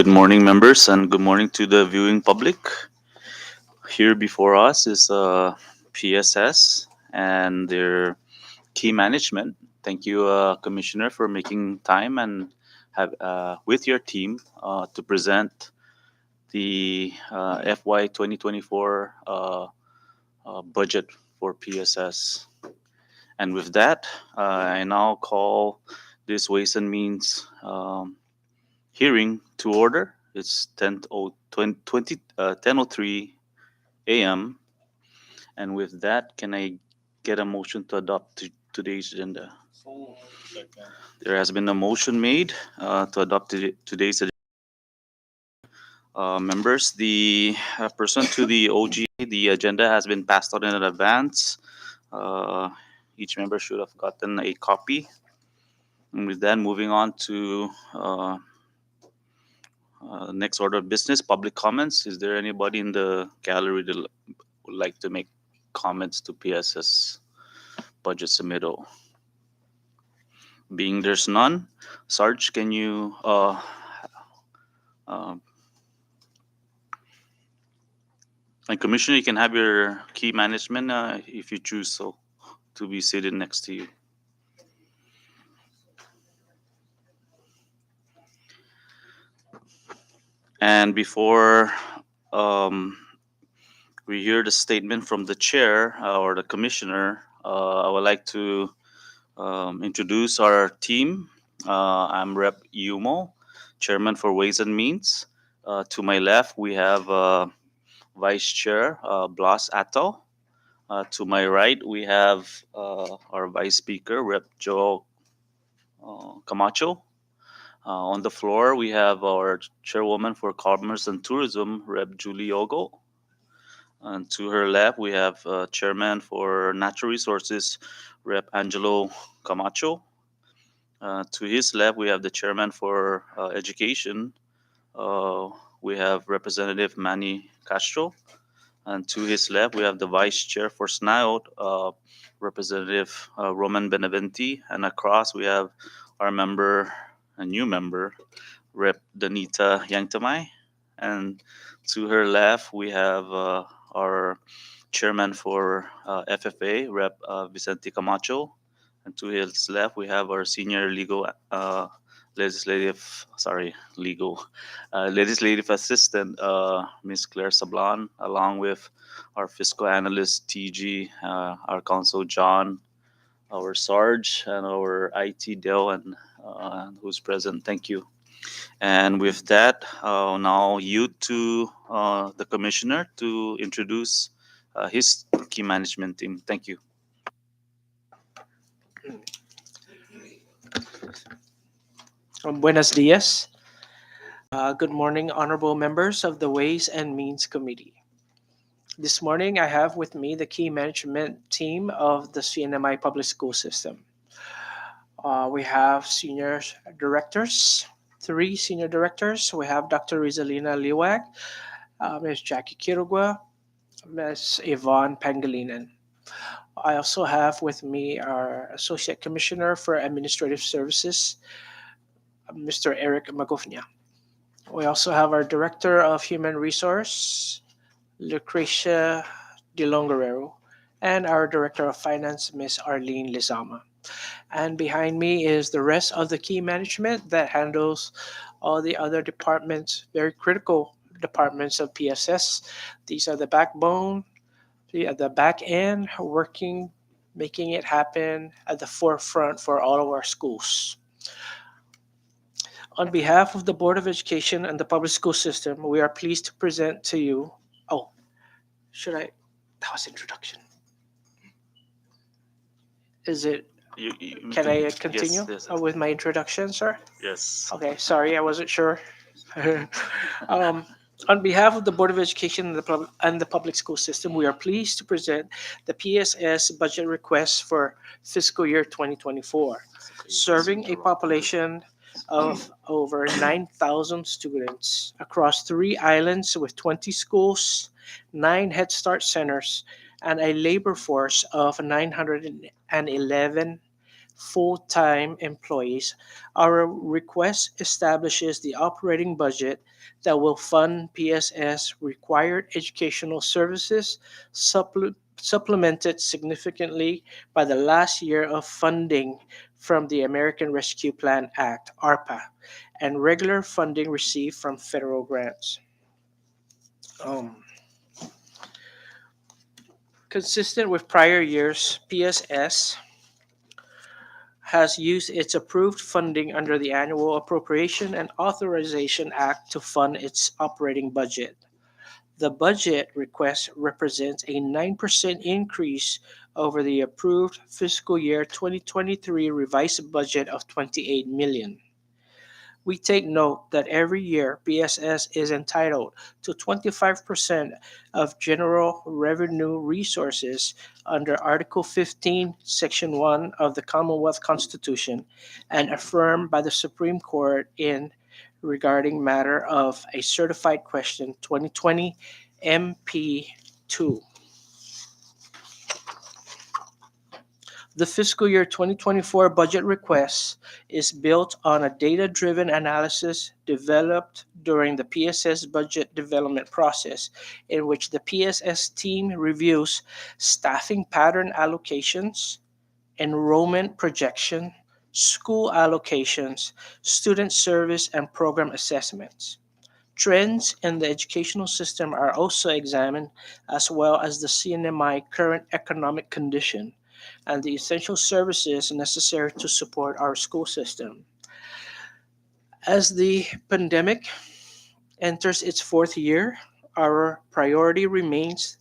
Good morning, members, and good morning to the viewing public. Here before us is PSS and their key management. Thank you, Commissioner, for making time and have with your team to present the FY 2024 budget for PSS. And with that, I now call this Ways and Means hearing to order. It's 10:03 a.m. And with that, can I get a motion to adopt today's agenda? There has been a motion made to adopt today's agenda. Members, the pursuant to the OGA, the agenda has been passed out in advance. Each member should have gotten a copy. And with that, moving on to next order of business, public comments. Is there anybody in the gallery that would like to make comments to PSS budget submittal? Being there's none, Sarge, can you and Commissioner, you can have your key management if you choose so to be seated next to you. And before we hear the statement from the chair or the commissioner, I would like to introduce our team. I'm Rep. Yumo, Chairman for Ways and Means. To my left, we have Vice Chair Blas Atto. To my right, we have our Vice Speaker, Rep. Joe Camacho. On the floor, we have our Chairwoman for Commerce and Tourism, Rep. Julie Ogo. And to her left, we have Chairman for Natural Resources, Rep. Angelo Camacho. To his left, we have the Chairman for Education. We have Representative Manny Castro. And to his left, we have the Vice Chair for SNIOT, Representative Roman Beneventi. And across, we have our member, a new member, Rep. Danita Yangtamay. And to her left, we have our chairman for FFA, Rep. Vicente Camacho. And to his left, we have our senior legislative assistant, Ms. Claire Sablan, along with our fiscal analyst, TG, our counsel, John, our Sarge, and our IT, Dell, and who's present. Thank you. And with that, I'll now yield to the commissioner to introduce his key management team. Thank you. Buenos dias. Good morning, honorable members of the Ways and Means Committee. This morning, I have with me the key management team of the CNMI public school system. We have senior directors, 3 senior directors. We have Dr. Rizalina Liwag, Ms. Jackie Kirugua, Ms. Yvonne Pangilinan. I also have with me our Associate Commissioner for Administrative Services, Mr. Eric Magofnia. We also have our Director of Human Resource, Lucrecia De Longarero, and our Director of Finance, Ms. Arlene Lizama. And behind me is the rest of the key management that handles all the other departments, very critical departments of PSS. These are the backbone, the back end, working, making it happen at the forefront for all of our schools. On behalf of the Board of Education and the public school system, we are pleased to present to you. Oh, should I? That was introduction. Is it? Can I continue yes. with my introduction, sir? Yes. Okay, sorry, I wasn't sure. On behalf of the Board of Education and the public school system, we are pleased to present the PSS budget request for fiscal year 2024, serving a population of over 9,000 students across 3 islands with 20 schools, 9 Head Start centers, and a labor force of 911 full-time employees. Our request establishes the operating budget that will fund PSS required educational services, supplemented significantly by the last year of funding from the American Rescue Plan Act, ARPA, and regular funding received from federal grants. Um, Consistent with prior years, PSS has used its approved funding under the Annual Appropriation and Authorization Act to fund its operating budget. The budget request represents a 9% increase over the approved fiscal year 2023 revised budget of 28 million. We take note that every year BSS is entitled to 25% of general revenue resources under Article 15, Section 1 of the Commonwealth Constitution and affirmed by the Supreme Court in regarding matter of a certified question 2020 MP2. The fiscal year 2024 budget request is built on a data driven analysis developed during the PSS budget development process, in which the PSS team reviews staffing pattern allocations, enrollment projection, school allocations, student service, and program assessments. Trends in the educational system are also examined, as well as the CNMI current economic condition and the essential services necessary to support our school system. As the pandemic enters its fourth year, our priority remains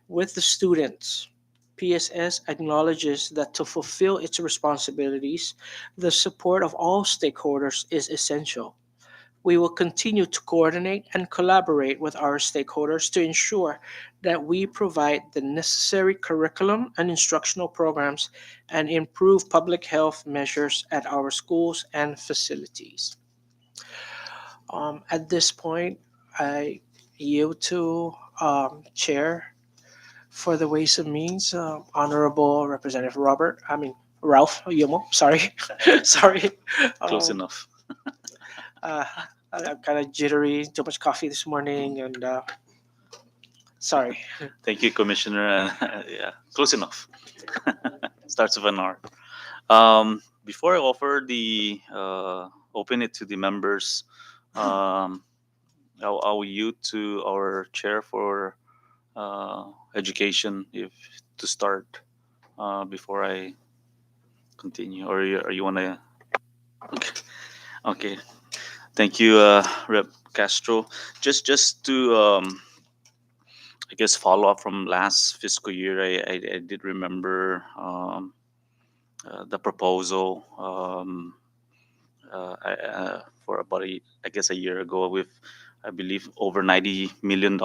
with the students. PSS acknowledges that to fulfill its responsibilities, the support of all stakeholders is essential. We will continue to coordinate and collaborate with our stakeholders to ensure that we provide the necessary curriculum and instructional programs and improve public health measures at our schools and facilities. At this point, I yield to Chair for the Ways and Means, Honorable Representative Ralph Yumo. Sorry, sorry. Close Um, enough. uh, I'm kind of jittery, too much coffee this morning, and sorry. Thank you, Commissioner. Yeah, close enough. Starts with an R. Before I offer the open it to the members, um, I'll yield to our chair for education if to start before I continue, or you want to? Okay. Okay. Thank you, Rep Castro. Just to I guess follow up from last fiscal year, I did remember the proposal for about I guess a year ago with I believe over $90 million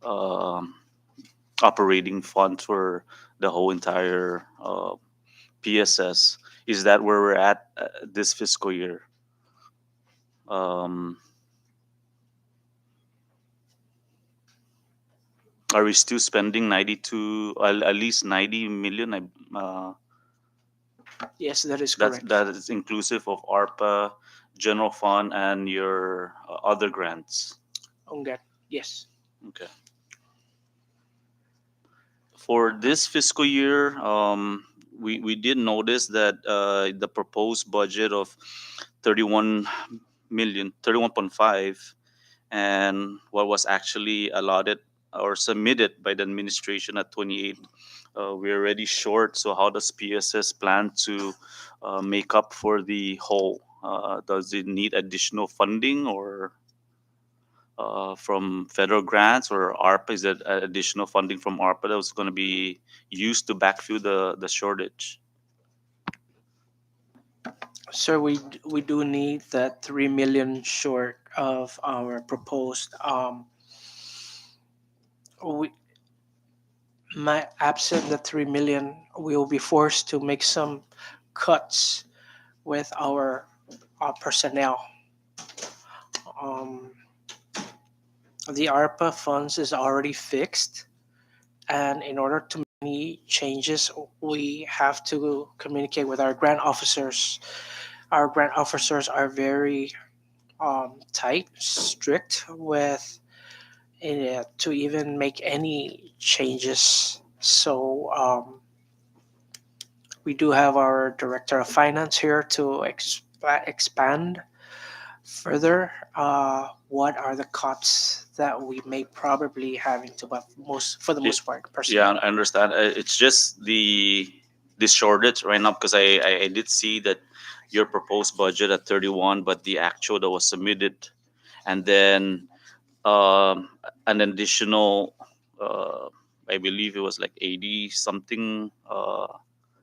um, operating fund for the whole entire PSS. Is that where we're at this fiscal year? Um, are we still spending 92 at least 90 million? Yes, that is That's correct. that is inclusive of ARPA, general fund, and your other grants. Ongat. Yes. Okay. For this fiscal year, we did notice that the proposed budget of 31 million, 31.5, and what was actually allotted or submitted by the administration at 28, we're already short. So how does PSS plan to make up for the whole? Does it need additional funding or from federal grants or ARPA? Is it additional funding from ARPA that was going to be used to backfill the shortage? So we do need that 3 million short of our proposed. We, my absent the 3 million, we will be forced to make some cuts with our personnel. Um, the ARPA funds is already fixed, and in order to any changes, we have to communicate with our grant officers. Our grant officers are very tight, strict with to even make any changes. So we do have our director of finance here to expand further what are the cuts that we may probably having to, but most for the Y- most part, Yeah, personnel. I understand. It's just the shortage right now because I did see that your proposed budget at 31, but the actual that was submitted, and then um, an additional, uh, I believe it was like 80 something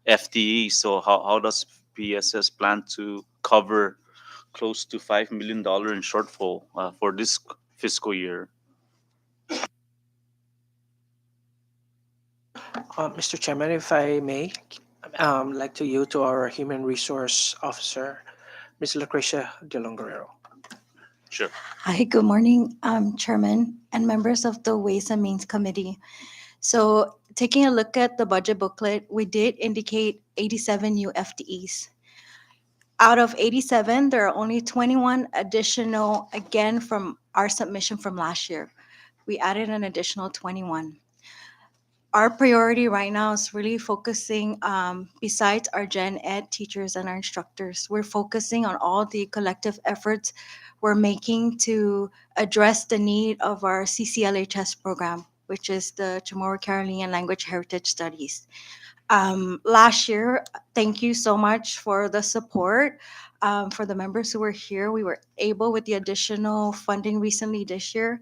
FTE. So how does PSS plan to cover close to $5 million in shortfall for this fiscal year? Mr. Chairman, if I may, like to you to our human resource officer, Ms. Lucrecia De Longarero. Sure. Hi, good morning, Chairman and members of the Ways and Means Committee. So, taking a look at the budget booklet, we did indicate 87 new FTEs. Out of 87, there are only 21 additional, again, from our submission from last year. We added an additional 21. Our priority right now is really focusing, besides our gen ed teachers and our instructors, we're focusing on all the collective efforts we're making to address the need of our CCLHS program, which is the Chamorro Carolinian Language Heritage Studies. Last year, thank you so much for the support. For the members who were here, we were able, with the additional funding recently this year,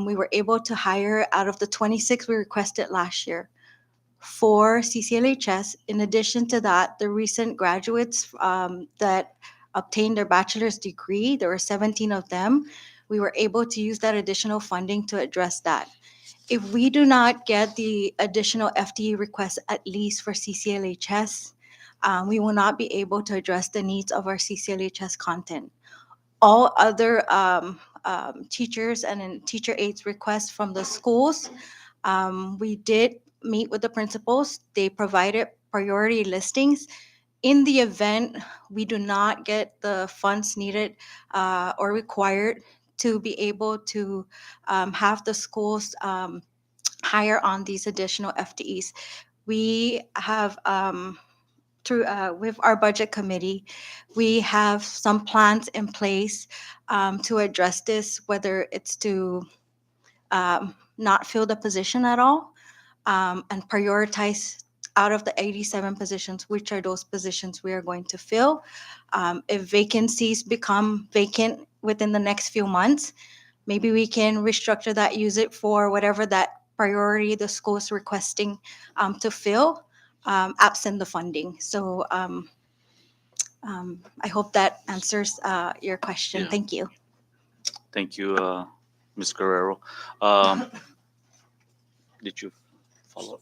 we were able to hire out of the 26 we requested last year for CCLHS. In addition to that, the recent graduates that obtained their bachelor's degree, there were 17 of them. We were able to use that additional funding to address that. If we do not get the additional FTE requests, at least for CCLHS, we will not be able to address the needs of our CCLHS content. All other teachers and teacher aides requests from the schools, we did meet with the principals. They provided priority listings. In the event we do not get the funds needed or required to be able to have the schools hire on these additional FTEs, we have through with our budget committee, we have some plans in place to address this, whether it's to not fill the position at all and prioritize out of the 87 positions, which are those positions we are going to fill. If vacancies become vacant within the next few months, maybe we can restructure that, use it for whatever that priority the school is requesting to fill, absent the funding. So I hope that answers your question. Yeah. Thank you. Thank you, Ms. Guerrero. Um, did you follow?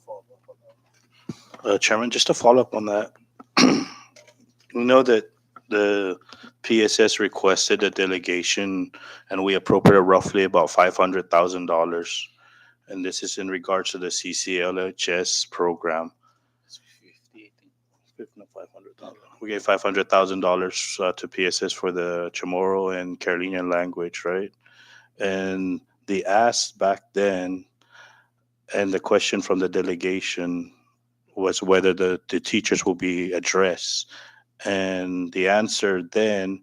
Chairman, just to follow up on that, we know that the PSS requested a delegation and we appropriated roughly about $500,000. And this is in regards to the CCLHS program. It's 50, I No, 500,000. We gave $500,000 to PSS for the Chamorro and Carolinian language, right? And the ask back then and the question from the delegation was whether the teachers will be addressed. And the answer then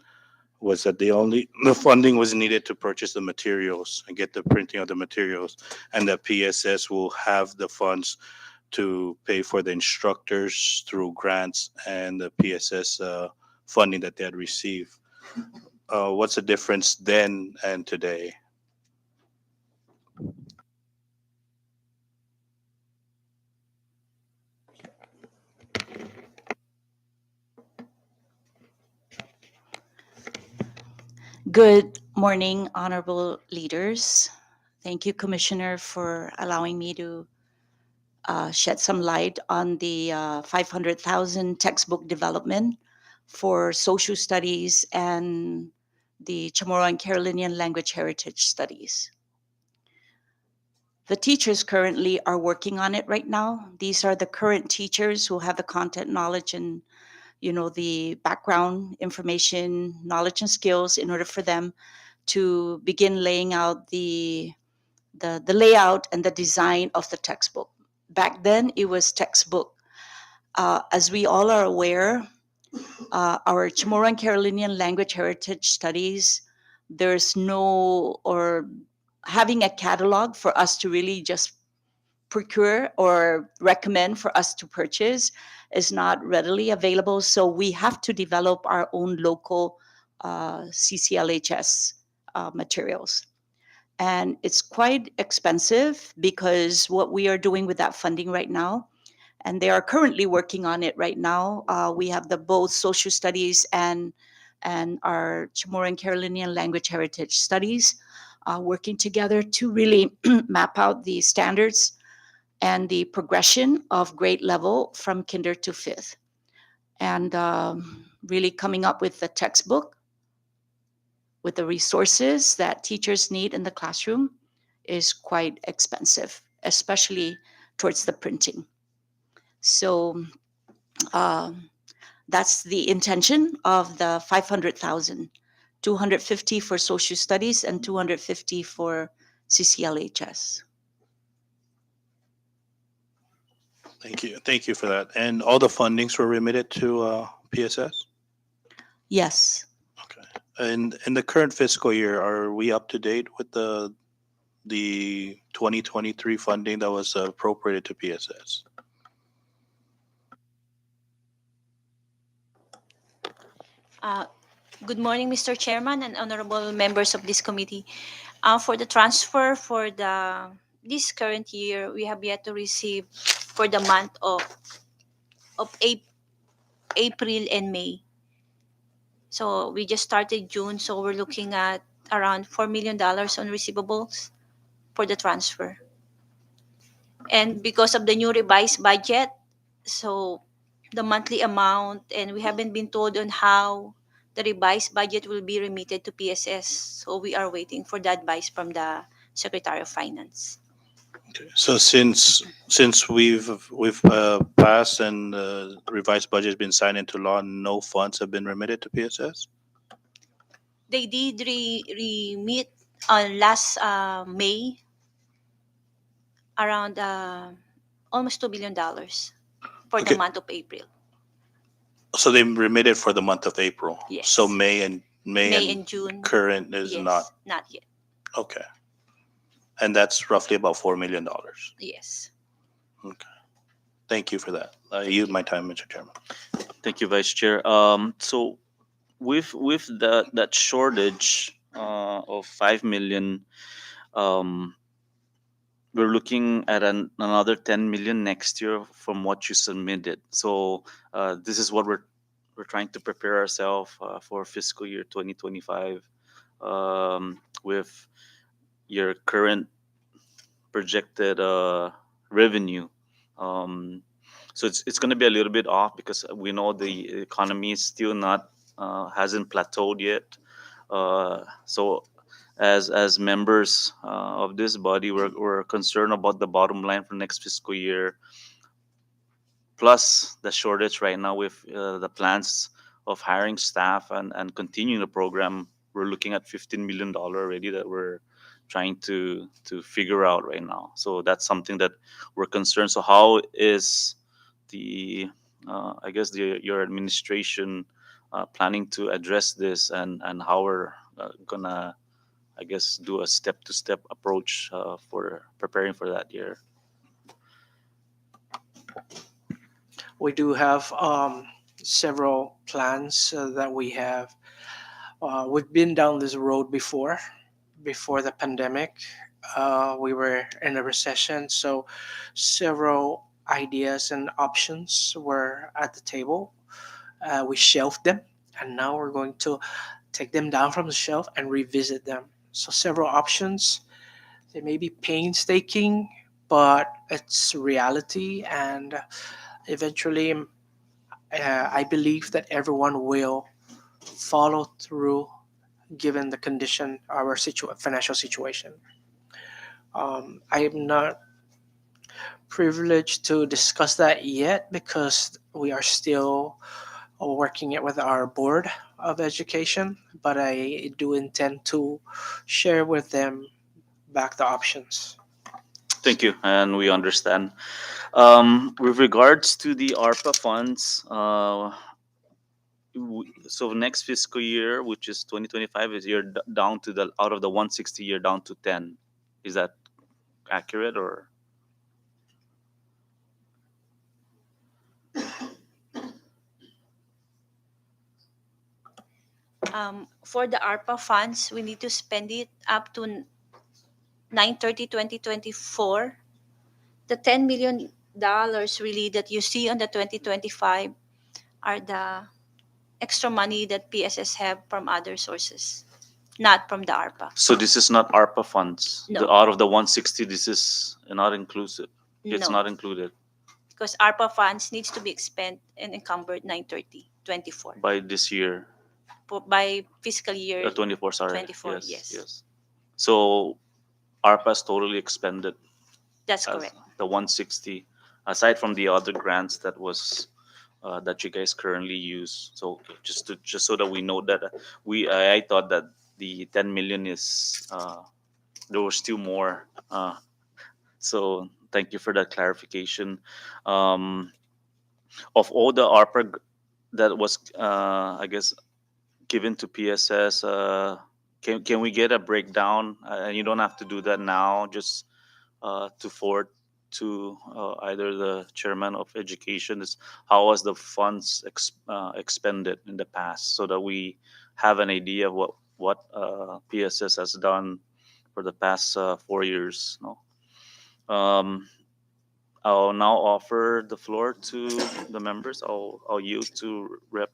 was that the funding was needed to purchase the materials and get the printing of the materials, and that PSS will have the funds to pay for the instructors through grants and the PSS funding that they had received. What's the difference then and today? Good morning, honorable leaders. Thank you, Commissioner, for allowing me to shed some light on the 500,000 textbook development for social studies and the Chamorro and Carolinian language heritage studies. The teachers currently are working on it right now. These are the current teachers who have the content knowledge and the background information, knowledge and skills in order for them to begin laying out the layout and the design of the textbook. Back then, it was textbook. As we all are aware, our Chamorro and Carolinian language heritage studies, there's no, or having a catalog for us to really just procure or recommend for us to purchase is not readily available. So we have to develop our own local CCLHS materials. And it's quite expensive because what we are doing with that funding right now, and they are currently working on it right now. We have the both social studies and our Chamorro and Carolinian language heritage studies working together to really map out the standards and the progression of grade level from kinder to fifth, and really coming up with the textbook with the resources that teachers need in the classroom is quite expensive, especially towards the printing. So that's the intention of the 500,000, 250 for social studies and 250 for CCLHS. Thank you for that. And all the fundings were remitted to PSS. Yes. Okay. And in the current fiscal year, are we up to date with the 2023 funding that was appropriated to PSS? Uh, Good morning, Mr. Chairman and honorable members of this committee. For the transfer for the this current year, we have yet to receive for the month of April and May. So we just started June, so we're looking at around $4 million on receivables for the transfer. And because of the new revised budget, so the monthly amount, and we haven't been told on how the revised budget will be remitted to PSS. So we are waiting for the advice from the Secretary of Finance. Okay. So since we've passed and the revised budget has been signed into law, no funds have been remitted to PSS. They did remit on last May around almost $2 billion for the Okay. month of April. So they remitted for the month of April. Yes. So May May and and June, current is yes, not not yet. okay, and that's roughly about $4 million. Yes. Okay. Thank you for that. I Thank yield you. my time, Mr. Chairman. Thank you, Vice Chair. So with that shortage of 5 million, um, we're looking at another 10 million next year from what you submitted. So this is what we're trying to prepare ourselves for fiscal year 2025 with your current projected revenue. Um, so it's going to be a little bit off because we know the economy is still not hasn't plateaued yet. So as members of this body, we're concerned about the bottom line for next fiscal year, plus the shortage right now with the plans of hiring staff and continuing the program. We're looking at $15 million already that we're trying to figure out right now. So that's something that we're concerned. So how is the I guess your administration planning to address this, and how we're gonna, I guess, do a step to step approach for preparing for that year? We do have several plans that we have. We've been down this road before. Before the pandemic, we were in a recession, so several ideas and options were at the table. We shelved them, and now we're going to take them down from the shelf and revisit them. So several options. They may be painstaking, but it's reality, and eventually, I believe that everyone will follow through given the condition, our financial situation. I am not privileged to discuss that yet because we are still working it with our board of education, but I do intend to share with them back the options. Thank you, and we understand. With regards to the ARPA funds, so next fiscal year, which is 2025, is you're down to the out of the 160, you're down to 10. Is that accurate or? For the ARPA funds, we need to spend it up to 9/30/2024. The $10 million really that you see on the 2025 are the extra money that PSS have from other sources, not from the ARPA. So this is not ARPA funds. No. Out of the 160, this is not inclusive. It's No, not included because ARPA funds needs to be expended and encumbered 9/30/24 by this year. by fiscal year 24, sorry. 24. Yes, Yes, yes. So ARPA is totally expended that's as correct. the 160, aside from the other grants that was that you guys currently use. So just so that we know that I thought that the 10 million is there was still more. So thank you for that clarification. Um, of all the ARPA that was I guess given to PSS, can we get a breakdown? And you don't have to do that now. Just to forward to either the chairman of education is how was the funds expended in the past, so that we have an idea of what PSS has done for the past 4 years. No, I'll now offer the floor to the members. I'll yield to Rep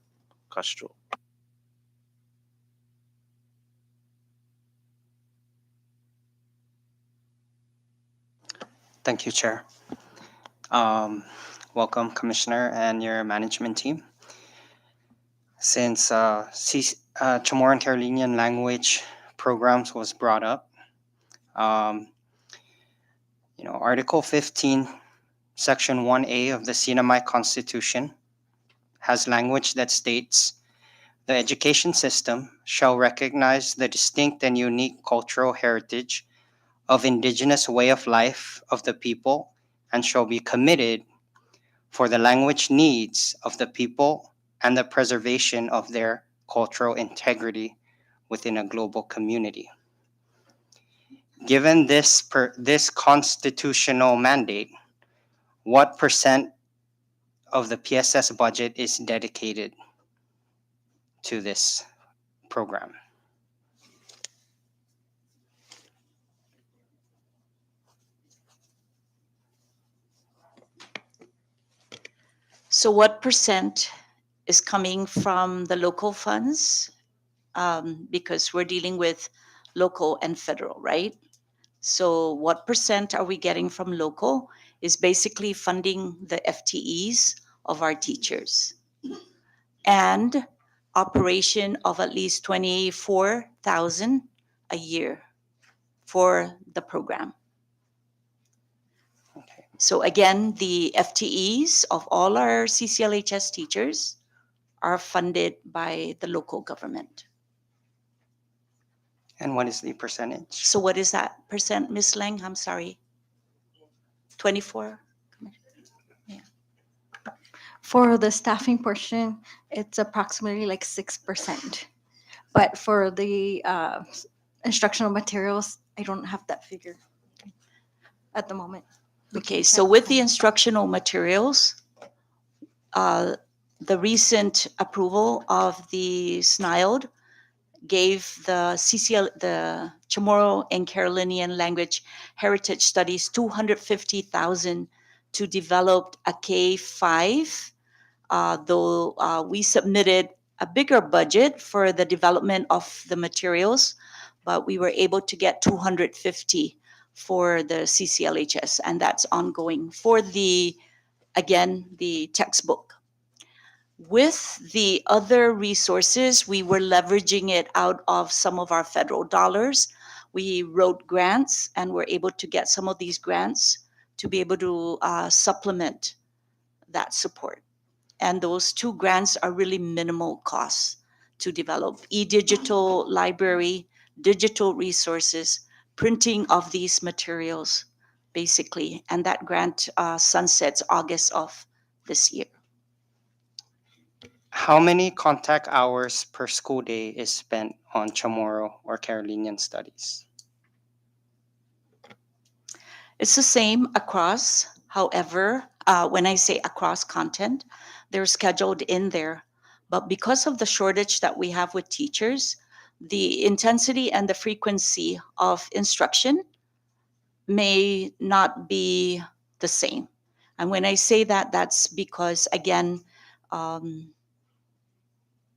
Castro. Thank you, Chair. Welcome, Commissioner, and your management team. Since Chamorro and Carolinian language programs was brought up, um, Article 15, Section 1A of the CNMI Constitution has language that states, the education system shall recognize the distinct and unique cultural heritage of indigenous way of life of the people and shall be committed for the language needs of the people and the preservation of their cultural integrity within a global community. Given this constitutional mandate, what percent of the PSS budget is dedicated to this program? So what percent is coming from the local funds? Because we're dealing with local and federal, right? So what percent are we getting from local is basically funding the FTEs of our teachers and operation of at least 24,000 a year for the program. Okay. So again, the FTEs of all our CCLHS teachers are funded by the local government. And what is the percentage? So what is that percent, Ms. Lang? I'm sorry. 24? For the staffing portion, it's approximately like 6%. But for the instructional materials, I don't have that figure at the moment. We can Okay, so check with the on- instructional materials, the recent approval of the SNILD gave the CCL, the Chamorro and Carolinian Language Heritage Studies, 250,000 to develop a K5. Though we submitted a bigger budget for the development of the materials, but we were able to get 250 for the CCLHS, and that's ongoing for the, again, the textbook. With the other resources, we were leveraging it out of some of our federal dollars. We wrote grants and were able to get some of these grants to be able to supplement that support. And those two grants are really minimal costs to develop: e-digital library, digital resources, printing of these materials, basically. And that grant sunsets August of this year. How many contact hours per school day is spent on Chamorro or Carolinian studies? It's the same across. However, when I say across content, they're scheduled in there. But because of the shortage that we have with teachers, the intensity and the frequency of instruction may not be the same. And when I say that, that's because, again, um,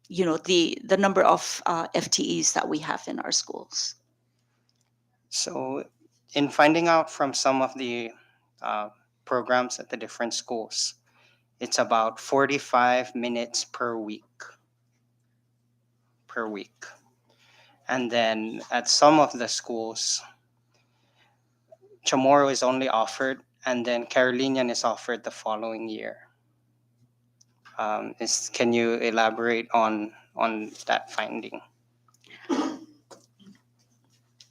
the number of FTEs that we have in our schools. So, in finding out from some of the uh, programs at the different schools, it's about 45 minutes per week. Per week. And then at some of the schools, Chamorro is only offered, and then Carolinian is offered the following year. Can you elaborate on that finding?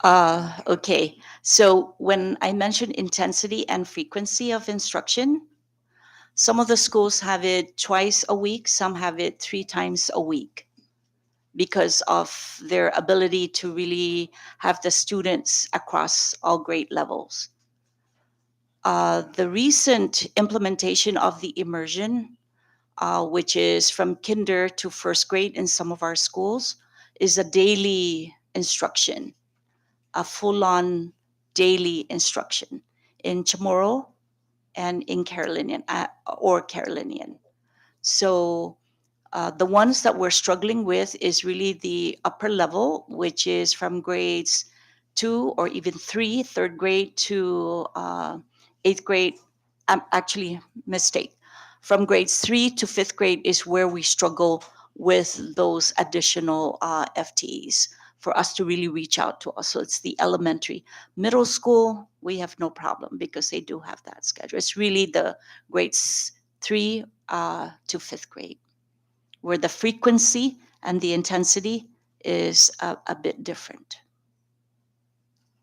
Okay, so when I mentioned intensity and frequency of instruction, some of the schools have it twice a week, some have it 3 times a week because of their ability to really have the students across all grade levels. The recent implementation of the immersion, which is from kinder to first grade in some of our schools, is a daily instruction, a full-on daily instruction in Chamorro and in Carolinian or Carolinian. So the ones that we're struggling with is really the upper level, which is from grades 2 or even 3, third grade to 8th grade. Actually, mistake. From grades 3 to 5th grade is where we struggle with those additional FTEs for us to really reach out to us. So it's the elementary. Middle school, we have no problem because they do have that schedule. It's really the grades 3 to 5th grade where the frequency and the intensity is a bit different.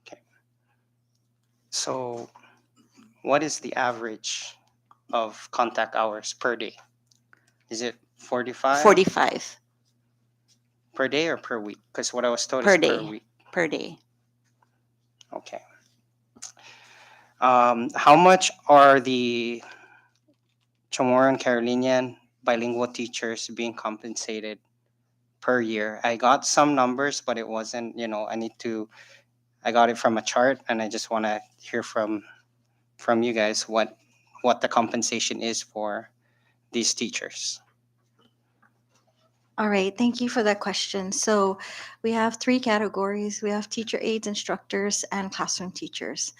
Okay. So, what is the average of contact hours per day? Is it 45 45 per day or per week? Because what I was told per is per day. week. Per day. Okay. How much are the Chamorro and Carolinian bilingual teachers being compensated per year? I got some numbers, but it wasn't, I got it from a chart, and I just want to hear from you guys what the compensation is for these teachers. All right, thank you for that question. So we have three categories. We have teacher aides, instructors, and classroom teachers.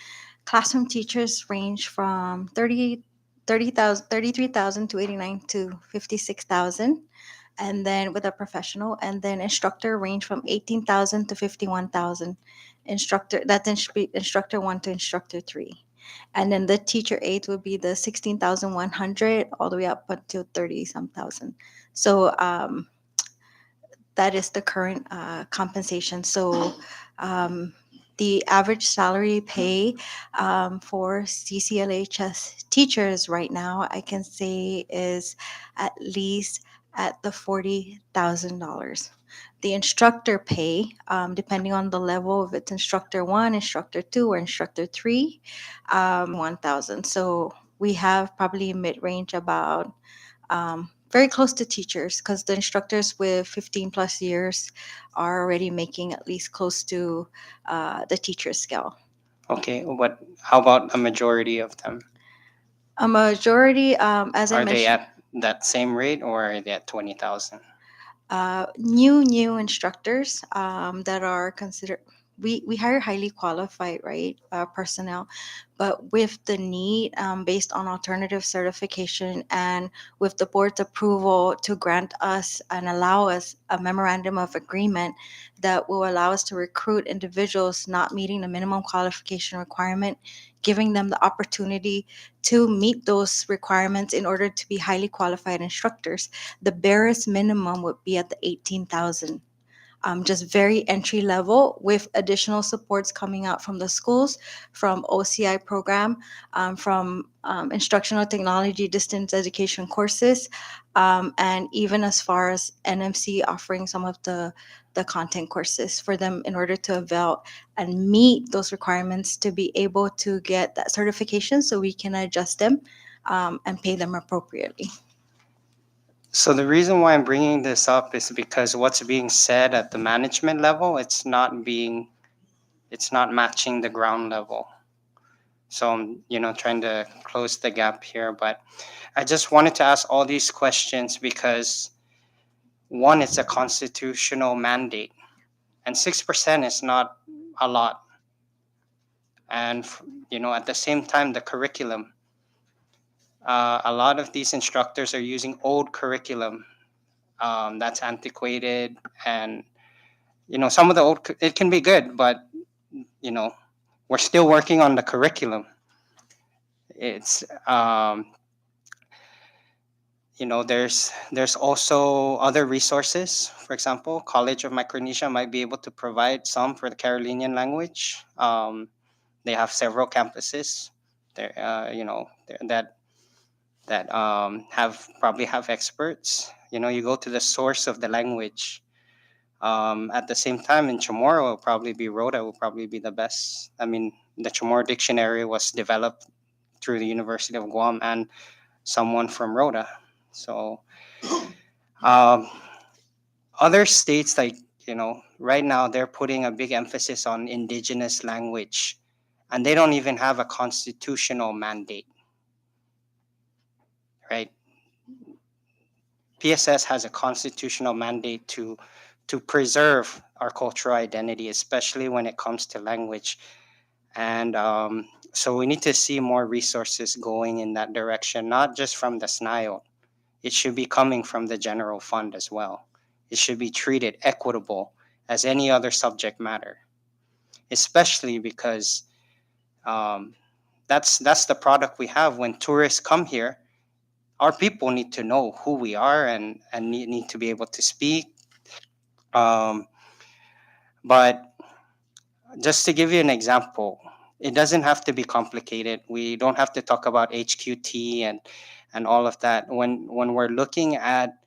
Classroom teachers range from 33,000 to 89 to 56,000. And then with a professional, and then instructor range from 18,000 to 51,000. Instructor 1 to instructor 3. And then the teacher aide would be the 16,100 all the way up until 30 some thousand. So that is the current compensation. So the average salary pay for CCLHS teachers right now, I can say, is at least at the $40,000. The instructor pay, depending on the level, if it's instructor 1, instructor 2, or instructor 3, 1,000. So we have probably mid-range about very close to teachers, because the instructors with 15 plus years are already making at least close to the teacher scale. Okay, how about a majority of them? A majority, as I Are they mentioned, at that same rate, or are they at 20,000? new instructors that are considered we hire highly qualified, right, personnel, but with the need, based on alternative certification and with the board's approval to grant us and allow us a memorandum of agreement that will allow us to recruit individuals not meeting the minimum qualification requirement, giving them the opportunity to meet those requirements in order to be highly qualified instructors. The barest minimum would be at the 18,000, just very entry level with additional supports coming out from the schools, from OCI program, from instructional technology distance education courses, and even as far as NMC offering some of the content courses for them in order to avail and meet those requirements to be able to get that certification so we can adjust them, and pay them appropriately. So the reason why I'm bringing this up is because what's being said at the management level, it's not matching the ground level. So I'm, trying to close the gap here, but I just wanted to ask all these questions because one, it's a constitutional mandate, and 6% is not a lot. And at the same time, the curriculum, a lot of these instructors are using old curriculum, that's antiquated, and some of the it can be good, but you know we're still working on the curriculum. It's there's also other resources. For example, College of Micronesia might be able to provide some for the Carolinian language. They have several campuses there, that have probably have experts. You go to the source of the language. At the same time, in Chamorro, will probably be Rhoda will probably be the best. I mean, the Chamorro dictionary was developed through the University of Guam and someone from Rhoda. So, um, other states, like, right now they're putting a big emphasis on indigenous language, and they don't even have a constitutional mandate, right? PSS has a constitutional mandate to preserve our cultural identity, especially when it comes to language. And so we need to see more resources going in that direction, not just from the SNIO. It should be coming from the general fund as well. It should be treated equitable as any other subject matter, especially because um, that's the product we have when tourists come here. Our people need to know who we are and need to be able to speak. Um, but just to give you an example, it doesn't have to be complicated. We don't have to talk about HQT and all of that. When we're looking at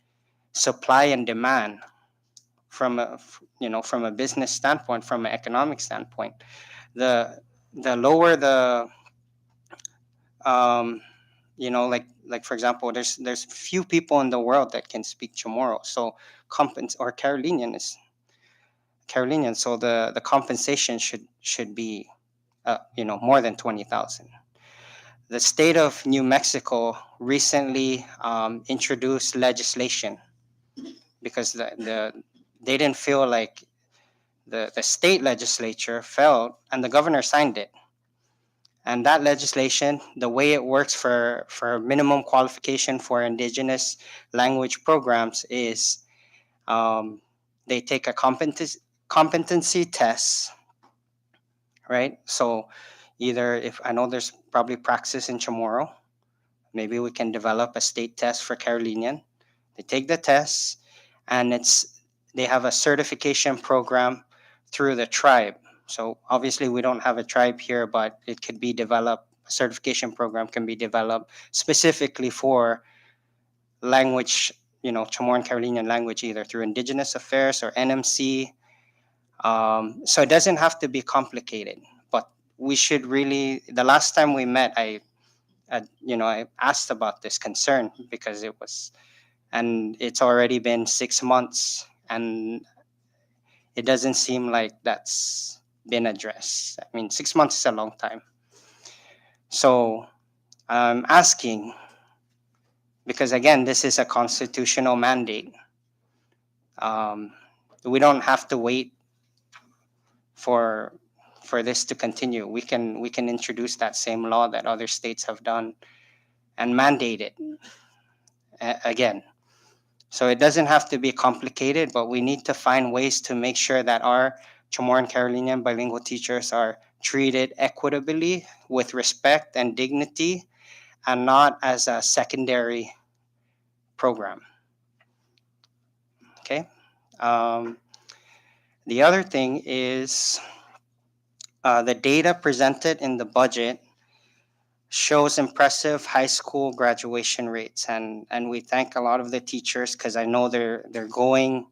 supply and demand from a business standpoint, from an economic standpoint, the lower the um, like for example, there's few people in the world that can speak Chamorro. So or Carolinian. So the compensation should be more than 20,000. The state of New Mexico recently introduced legislation because they didn't feel like the state legislature felt, and the governor signed it. And that legislation, the way it works for minimum qualification for indigenous language programs is they take a competency test, right? So either, if I know there's probably praxis in Chamorro, maybe we can develop a state test for Carolinian. They take the test, and they have a certification program through the tribe. So obviously we don't have a tribe here, but it could be developed. A certification program can be developed specifically for language, Chamorro Carolinian language, either through Indigenous Affairs or NMC. So it doesn't have to be complicated, but we should really. The last time we met, I asked about this concern because and it's already been 6 months, and it doesn't seem like that's been addressed. I mean, 6 months is a long time. So I'm asking, because again, this is a constitutional mandate. We don't have to wait for for this to continue. We can introduce that same law that other states have done and mandate it again. So it doesn't have to be complicated, but we need to find ways to make sure that our Chamorro and Carolinian bilingual teachers are treated equitably with respect and dignity and not as a secondary program. Okay. Um, the other thing is the data presented in the budget shows impressive high school graduation rates, and we thank a lot of the teachers because I know they're going.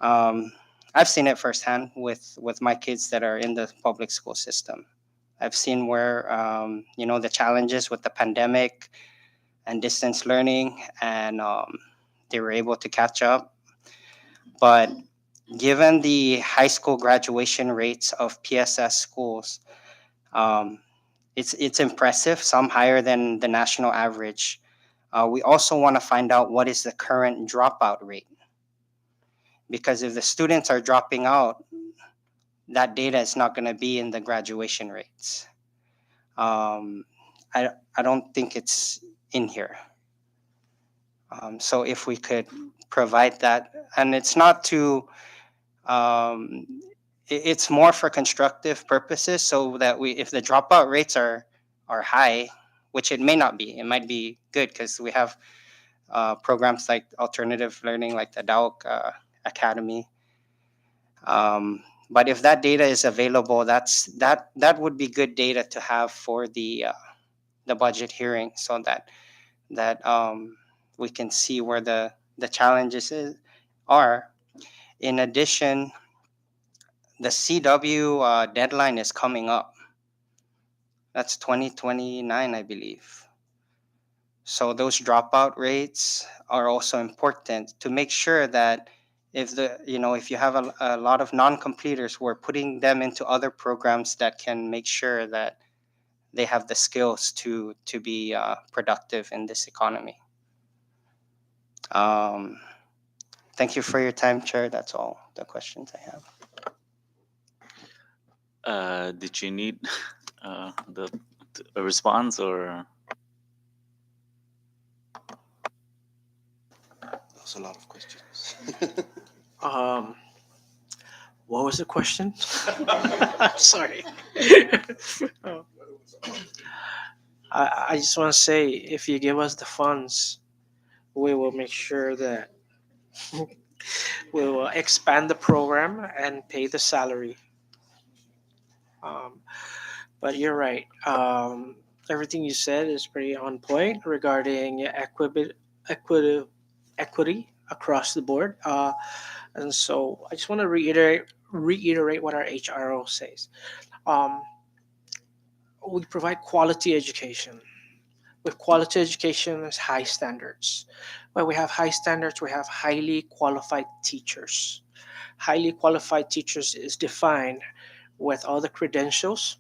Um, I've seen it firsthand with my kids that are in the public school system. I've seen where the challenges with the pandemic and distance learning, and they were able to catch up. But given the high school graduation rates of PSS schools, um, it's impressive. Some higher than the national average. We also want to find out what is the current dropout rate, because if the students are dropping out, that data is not going to be in the graduation rates. Um, I don't think it's in here. So if we could provide that, and it's not to, um, it's more for constructive purposes, so that if the dropout rates are high, which it may not be, it might be good because we have programs like alternative learning, like the DAOC Academy. But if that data is available, that would be good data to have for the budget hearing, so that we can see where the challenges are. In addition, the CW deadline is coming up. That's 2029, I believe. So those dropout rates are also important to make sure that if you have a lot of non-completers, we're putting them into other programs that can make sure that they have the skills to be productive in this economy. Um, thank you for your time, Chair. That's all the questions I have. Did you need the a response or? That's a lot of questions. Um, what was the question? I'm sorry. Oh. I just want to say, if you give us the funds, we will make sure that we will expand the program and pay the salary. Um, but you're right. Everything you said is pretty on point regarding equity across the board. And so I just want to reiterate what our HRO says. Um, we provide quality education. With quality education, there's high standards. When we have high standards, we have highly qualified teachers. Highly qualified teachers is defined with all the credentials,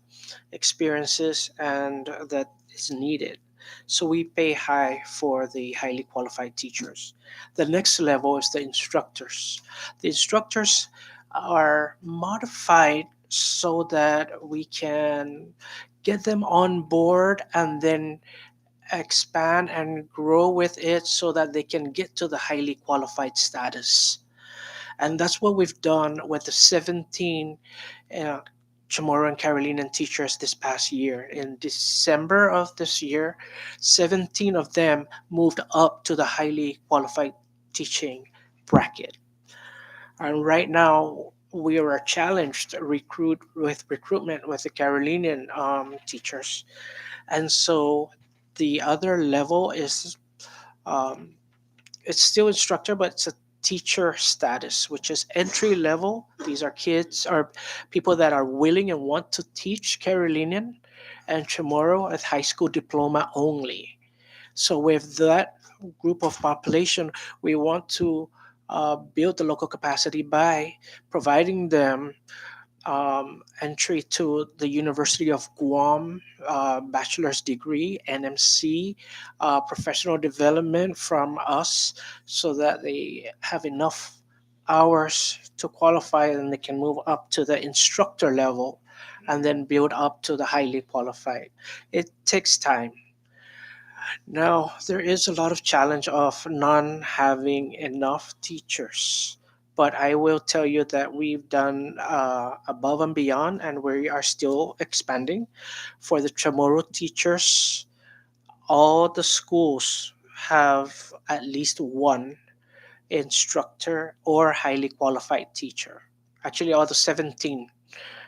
experiences, and that is needed. So we pay high for the highly qualified teachers. The next level is the instructors. The instructors are modified so that we can get them on board and then expand and grow with it so that they can get to the highly qualified status. And that's what we've done with the 17 uh, Chamorro and Carolinian teachers this past year. In December of this year, 17 of them moved up to the highly qualified teaching bracket. And right now, we are challenged to recruitment with the Carolinian teachers. And so the other level is um, it's still instructor, but it's a teacher status, which is entry level. These are kids or people that are willing and want to teach Carolinian and Chamorro at high school diploma only. So with that group of population, we want to build the local capacity by providing them entry to the University of Guam, bachelor's degree, NMC, professional development from us, so that they have enough hours to qualify, and they can move up to the instructor level and then build up to the highly qualified. It takes time. Now, there is a lot of challenge of non having enough teachers. But I will tell you that we've done above and beyond, and we are still expanding. For the Chamorro teachers, all the schools have at least one instructor or highly qualified teacher. Actually, all the 17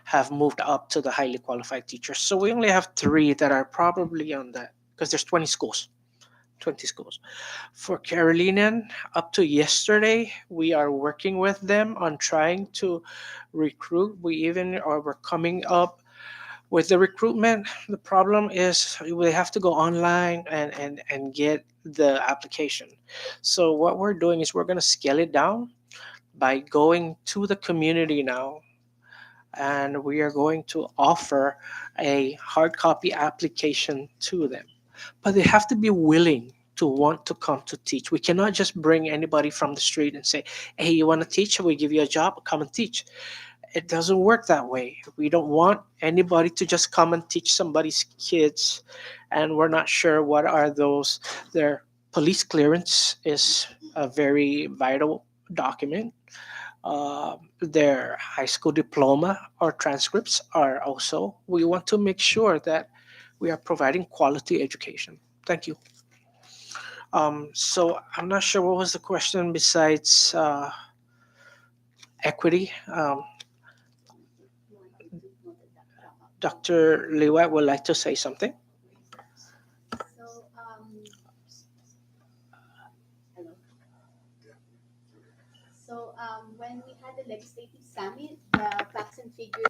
have moved up to the highly qualified teachers. So we only have three that are probably on that because there's 20 schools. 20 schools. For Carolinian, up to yesterday, we are working with them on trying to recruit. We're coming up with the recruitment. The problem is we have to go online and get the application. So what we're doing is we're going to scale it down by going to the community now, and we are going to offer a hard copy application to them, but they have to be willing to want to come to teach. We cannot just bring anybody from the street and say, hey, you want to teach, we give you a job, come and teach. It doesn't work that way. We don't want anybody to just come and teach somebody's kids, and we're not sure what are those. Their police clearance is a very vital document. Their high school diploma or transcripts are also. We want to make sure that we are providing quality education. Thank you. So I'm not sure what was the question besides equity. Dr. Liwat would like to say something. Hello. When we had the legislative summit, the facts and figures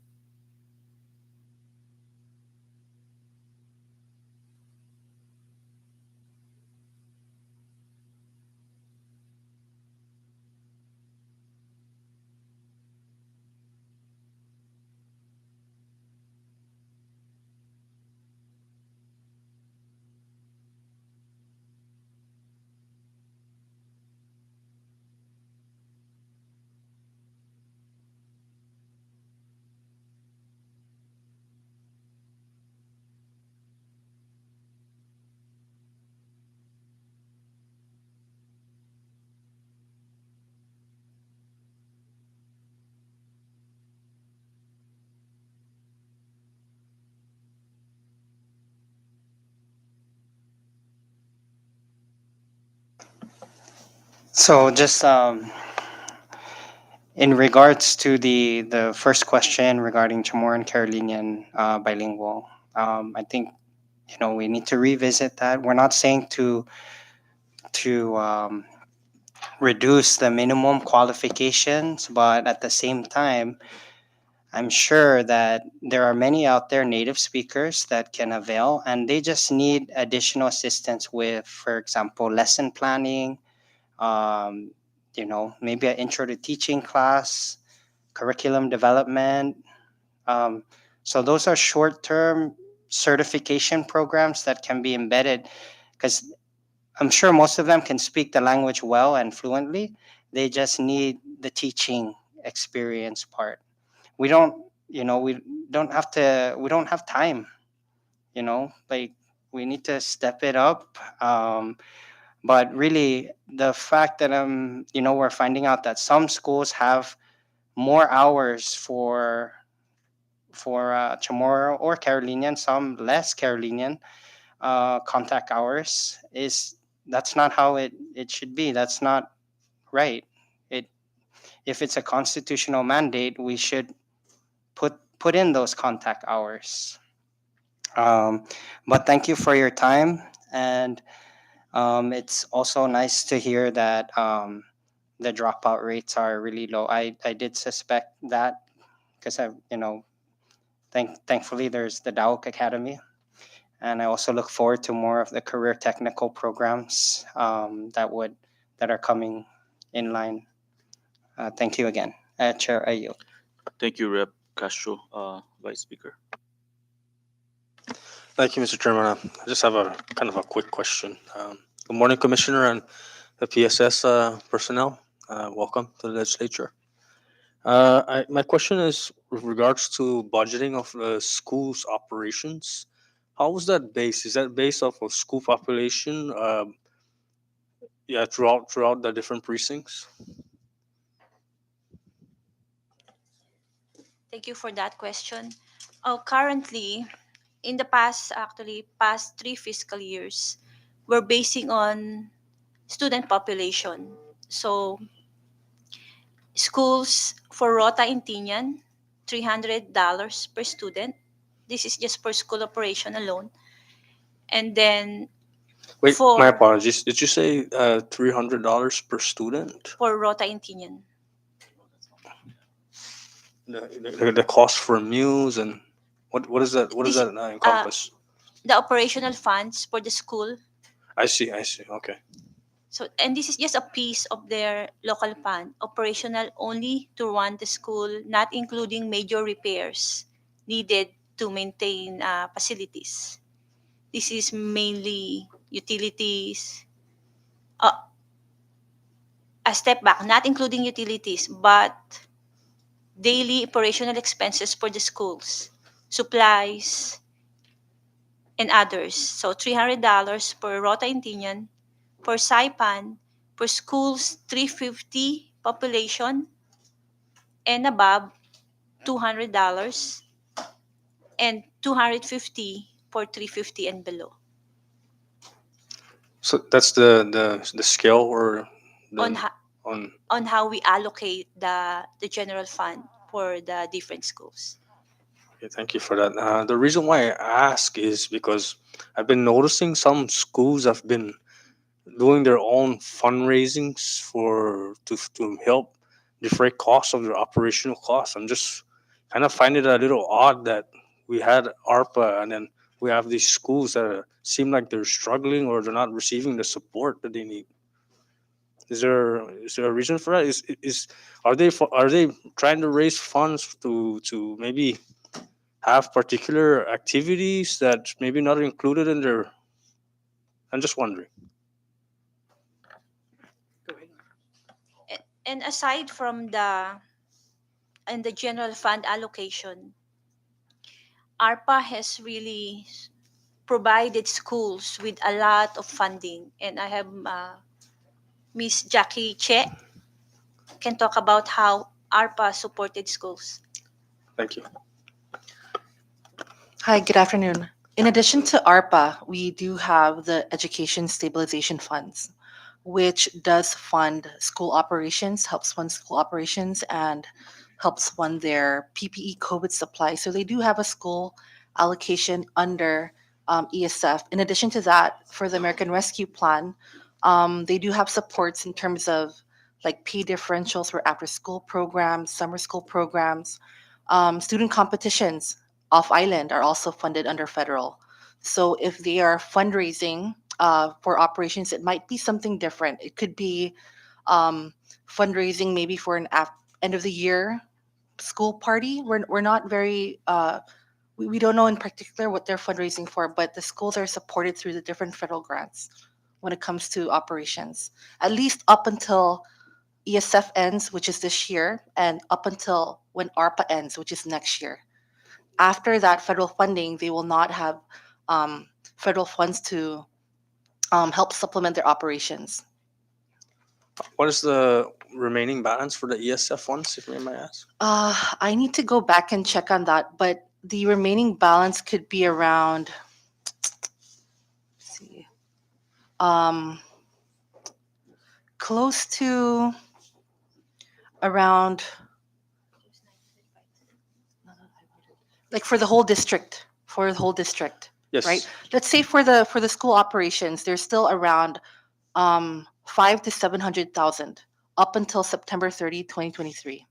So just in regards to the first question regarding Chamorro and Carolinian bilingual, I think we need to revisit that. We're not saying to reduce the minimum qualifications, but at the same time, I'm sure that there are many out there native speakers that can avail, and they just need additional assistance with, for example, lesson planning, um, maybe an intro to teaching class, curriculum development. Um, so those are short-term certification programs that can be embedded because I'm sure most of them can speak the language well and fluently. They just need the teaching experience part. We don't, we don't have to, we don't have time, like we need to step it up. But really, the fact that we're finding out that some schools have more hours for Chamorro or Carolinian, some less Carolinian contact hours is that's not how it should be. That's not right. It if it's a constitutional mandate, we should put in those contact hours. Um, but thank you for your time, and it's also nice to hear that the dropout rates are really low. I did suspect that because I've thankfully there's the Dauk Academy, and I also look forward to more of the career technical programs that are coming in line. Thank you again, Chair Ayu. Thank you, Rep. Castro, Vice Speaker. Thank you, Mr. Chairman. I just have a kind of a quick question. Good morning, Commissioner and the PSS personnel. Welcome to the legislature. My question is with regards to budgeting of the school's operations. How was that based? Is that based off of school population? Yeah, throughout the different precincts. Thank you for that question. Currently, in the past 3 fiscal years, we're basing on student population. So schools for Rota in Tinian, $300 per student. This is just for school operation alone. And then Wait, my for apologies. Did you say $300 per student? for Rota in Tinian, The cost for meals and what is that? What does this that encompass? the operational funds for the school. I see. I see. Okay. So, and this is just a piece of their local fund, operational only to run the school, not including major repairs needed to maintain facilities. This is mainly utilities. A step back, not including utilities, but daily operational expenses for the schools, supplies, and others. So $300 per Rota Intinian, for Saipan, for schools 350 population and above, $200, and 250 for 350 and below. So that's the scale or On the on. on how we allocate the general fund for the different schools. Okay, thank you for that. The reason why I ask is because I've been noticing some schools have been doing their own fundraisings to help defray costs of their operational costs. I'm just kind of find it a little odd that we had ARPA and then we have these schools that seem like they're struggling or they're not receiving the support that they need. Is there a reason for that? Is are they trying to raise funds to maybe have particular activities that maybe not included in their? I'm just wondering. And aside from the general fund allocation, ARPA has really provided schools with a lot of funding. And I have Miss Jackie Che can talk about how ARPA supported schools. Thank you. Hi, good afternoon. In addition to ARPA, we do have the Education Stabilization Funds, which does fund school operations, helps fund school operations, and helps fund their PPE COVID supply. So they do have a school allocation under ESF. In addition to that, for the American Rescue Plan, they do have supports in terms of like pay differentials for after school programs, summer school programs, student competitions off island are also funded under federal. So if they are fundraising for operations, it might be something different. It could be fundraising maybe for an end of the year school party. We're not very we don't know in particular what they're fundraising for, but the schools are supported through the different federal grants when it comes to operations, at least up until ESF ends, which is this year, and up until when ARPA ends, which is next year. After that federal funding, they will not have federal funds to help supplement their operations. What is the remaining balance for the ESF ones, if you may ask? I need to go back and check on that, but the remaining balance could be around. Let's see, um, close to around like for the whole district. For the whole district. Yes. Right. Let's say for the school operations, there's still around 5 to 700,000 up until September 30, 2023.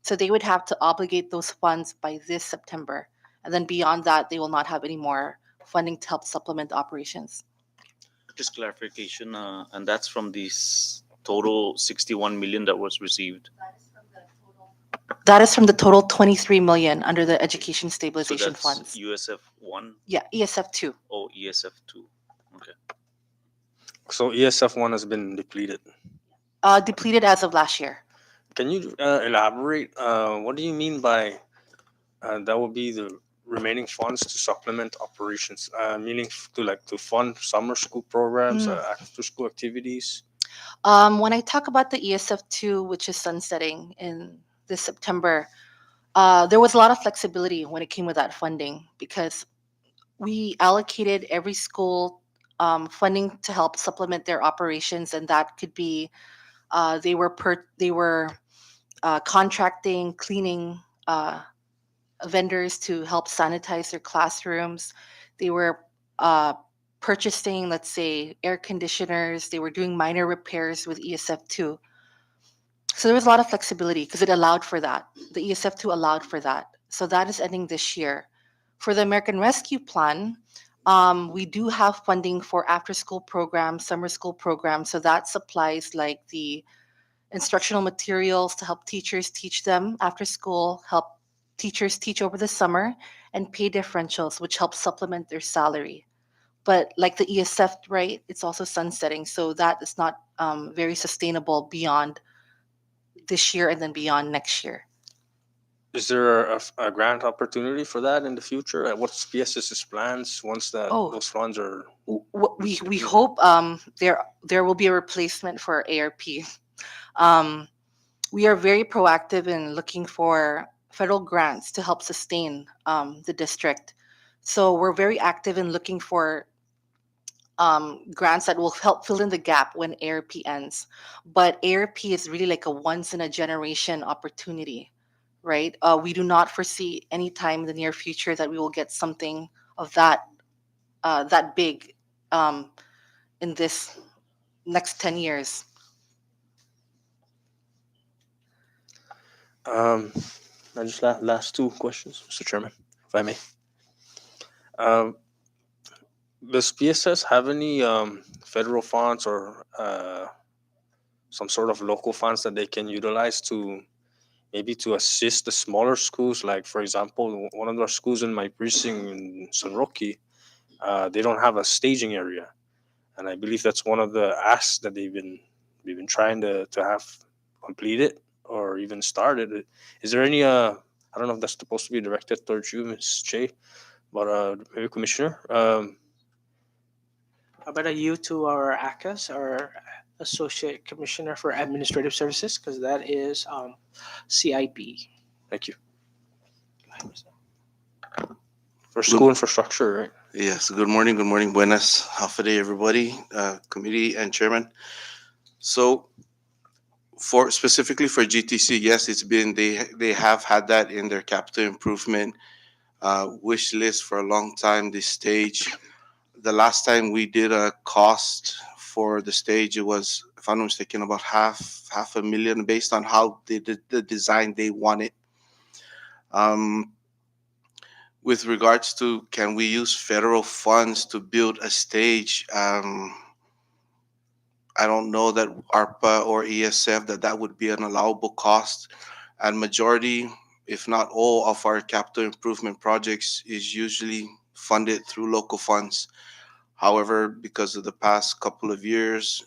So they would have to obligate those funds by this September, and then beyond that, they will not have any more funding to help supplement operations. Just clarification, and that's from the total 61 million that was received. That is from the total 23 million under the Education So Stabilization that's Funds. USF 1 Yeah, ESF 2. or ESF 2. Okay. So ESF one has been depleted. Depleted as of last year. Can you elaborate? What do you mean by that would be the remaining funds to supplement operations, meaning to like to fund summer school programs, Mm. after school activities? When I talk about the ESF2, which is sunsetting in this September, there was a lot of flexibility when it came with that funding because we allocated every school funding to help supplement their operations, and that could be they were contracting cleaning vendors to help sanitize their classrooms. They were uh, purchasing, let's say, air conditioners. They were doing minor repairs with ESF2. So there was a lot of flexibility because it allowed for that. The ESF2 allowed for that. So that is ending this year. For the American Rescue Plan, we do have funding for after school programs, summer school programs. So that supplies like the instructional materials to help teachers teach them after school, help teachers teach over the summer, and pay differentials, which help supplement their salary. But like the ESF, right, it's also sunsetting. So that is not very sustainable beyond this year and then beyond next year. Is there a grant opportunity for that in the future? What's PSS's plans once that Oh, those funds are we depleted? hope there will be a replacement for ARP. Um, we are very proactive in looking for federal grants to help sustain the district. So we're very active in looking for grants that will help fill in the gap when ARP ends. But ARP is really like a once in a generation opportunity, right? We do not foresee any time in the near future that we will get something of that big um, in this next 10 years. Um, I just last two questions, Mr. Chairman, if I may. Um, does PSS have any federal funds or some sort of local funds that they can utilize to maybe to assist the smaller schools? Like, for example, one of our schools in my precinct in San Roque, they don't have a staging area, and I believe that's one of the asks that we've been trying to have completed or even started. Is there any I don't know if that's supposed to be directed towards you, Ms. Che, but maybe Commissioner. How about a you to our ACAS, our Associate Commissioner for Administrative Services, because that is CIP. Thank you. For school infrastructure, right? Yes, good morning, buenas, half a day, everybody, committee and chairman. So, for specifically for GTC, yes, it's been they have had that in their capital improvement wish list for a long time. This stage, the last time we did a cost for the stage, it was, if I'm not mistaken, about half a million based on how they did the design they wanted. Um, with regards to can we use federal funds to build a stage? I don't know that ARPA or ESF that would be an allowable cost, and majority, if not all, of our capital improvement projects is usually funded through local funds. However, because of the past couple of years,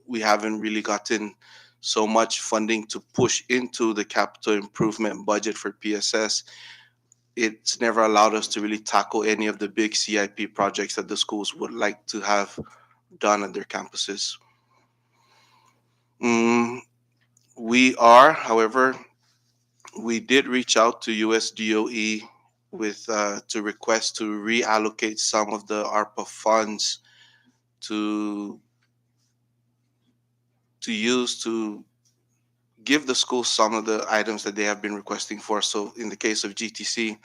we haven't really gotten so much funding to push into the capital improvement budget for PSS. It's never allowed us to really tackle any of the big CIP projects that the schools would like to have done at their campuses. Mm, we are, however, we did reach out to USDOE with to request to reallocate some of the ARPA funds to use to give the schools some of the items that they have been requesting for. So in the case of GTC,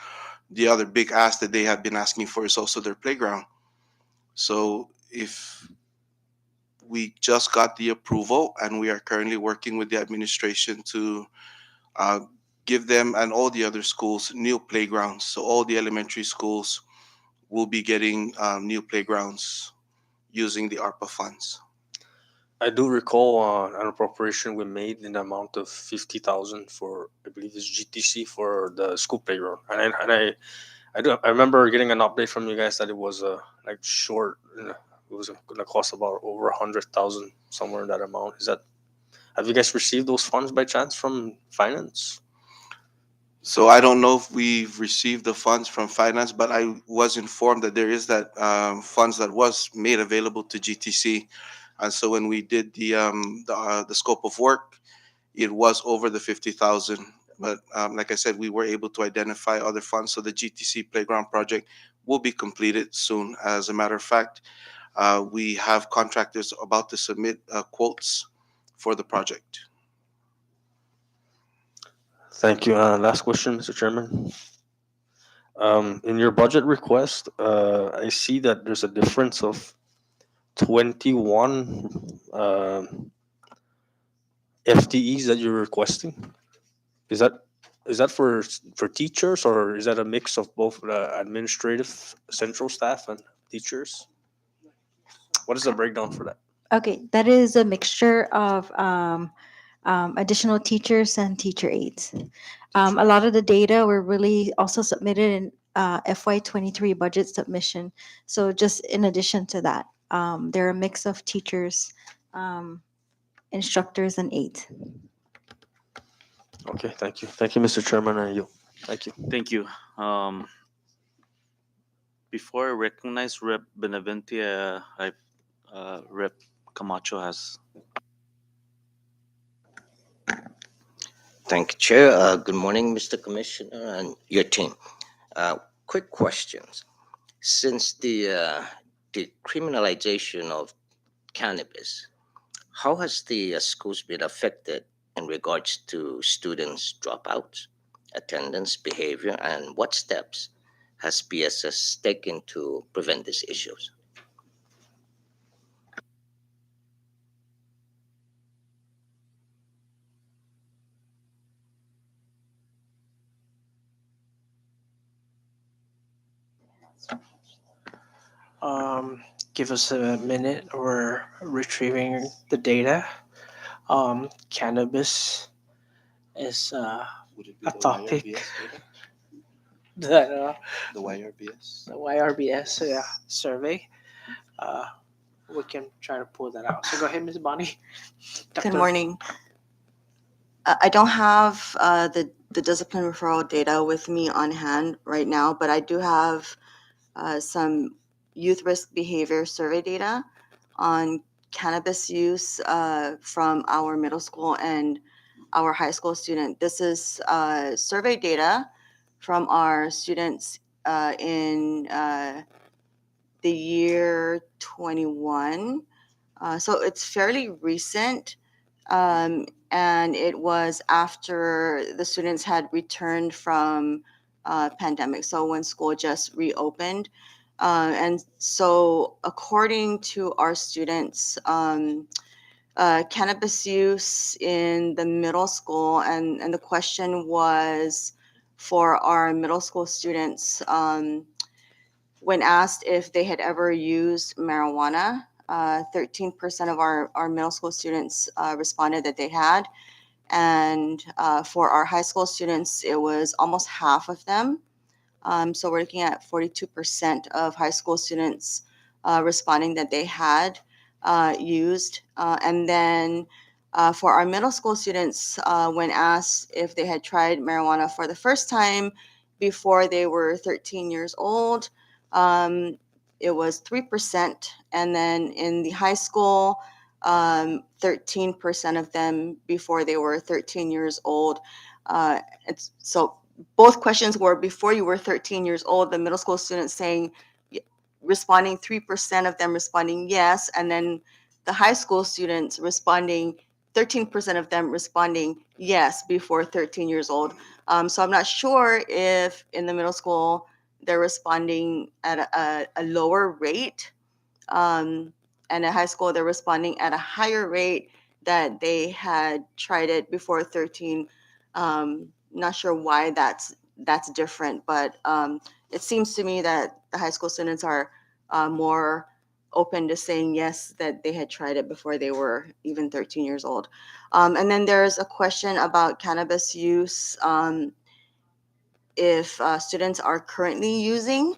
the other big ask that they have been asking for is also their playground. So if we just got the approval and we are currently working with the administration to uh, give them and all the other schools new playgrounds. So all the elementary schools will be getting new playgrounds using the ARPA funds. I do recall an appropriation we made in the amount of 50,000 for, I believe it's GTC for the school playground, I remember getting an update from you guys that it was like short, it was going to cost about over 100,000, somewhere in that amount. Is that, have you guys received those funds by chance from finance? So I don't know if we've received the funds from finance, but I was informed that there is that funds that was made available to GTC, and so when we did the scope of work, it was over the 50,000. But like I said, we were able to identify other funds, so the GTC playground project will be completed soon. As a matter of fact, we have contractors about to submit quotes for the project. Thank you. Last question, Mr. Chairman. In your budget request, I see that there's a difference of 21 FTEs that you're requesting. Is that, is that for teachers, or is that a mix of both administrative central staff and teachers? What is the breakdown for that? Okay, that is a mixture of additional teachers and teacher aides. A lot of the data were really also submitted in FY23 budget submission. So just in addition to that, there are a mix of teachers, instructors, and aides. Okay, thank you. Thank you, Mr. Chairman. And you. Thank you. Thank you. Before I recognize Rep Benaventia, Rep Camacho has. Thank you, Chair. Good morning, Mr. Commissioner and your team. Quick questions. Since the decriminalization of cannabis, how has the schools been affected in regards to students' dropouts, attendance, behavior, and what steps has BSS taken to prevent these issues? Give us a minute. We're retrieving the data. Cannabis is Would it be a the topic YRBS data? that The YRBS? the YRBS survey. Uh, we can try to pull that out. So go ahead, Ms. Bonnie. Good Dr. morning. I don't have the discipline referral data with me on hand right now, but I do have some youth risk behavior survey data on cannabis use from our middle school and our high school student. This is survey data from our students in the year 21. So it's fairly recent. And it was after the students had returned from pandemic, so when school just reopened. And so according to our students, cannabis use in the middle school, and the question was for our middle school students, when asked if they had ever used marijuana, 13% of our middle school students responded that they had. And for our high school students, it was almost half of them. So we're looking at 42% of high school students responding that they had used. And then for our middle school students, when asked if they had tried marijuana for the first time before they were 13 years old, it was 3%. And then in the high school, 13% of them before they were 13 years old. So both questions were before you were 13 years old, the middle school students saying, responding 3% of them responding yes, and then the high school students responding 13% of them responding yes before 13 years old. So I'm not sure if in the middle school they're responding at a lower rate, and at high school they're responding at a higher rate that they had tried it before 13. Not sure why that's different, but it seems to me that the high school students are more open to saying yes, that they had tried it before they were even 13 years old. And then there's a question about cannabis use, if students are currently using.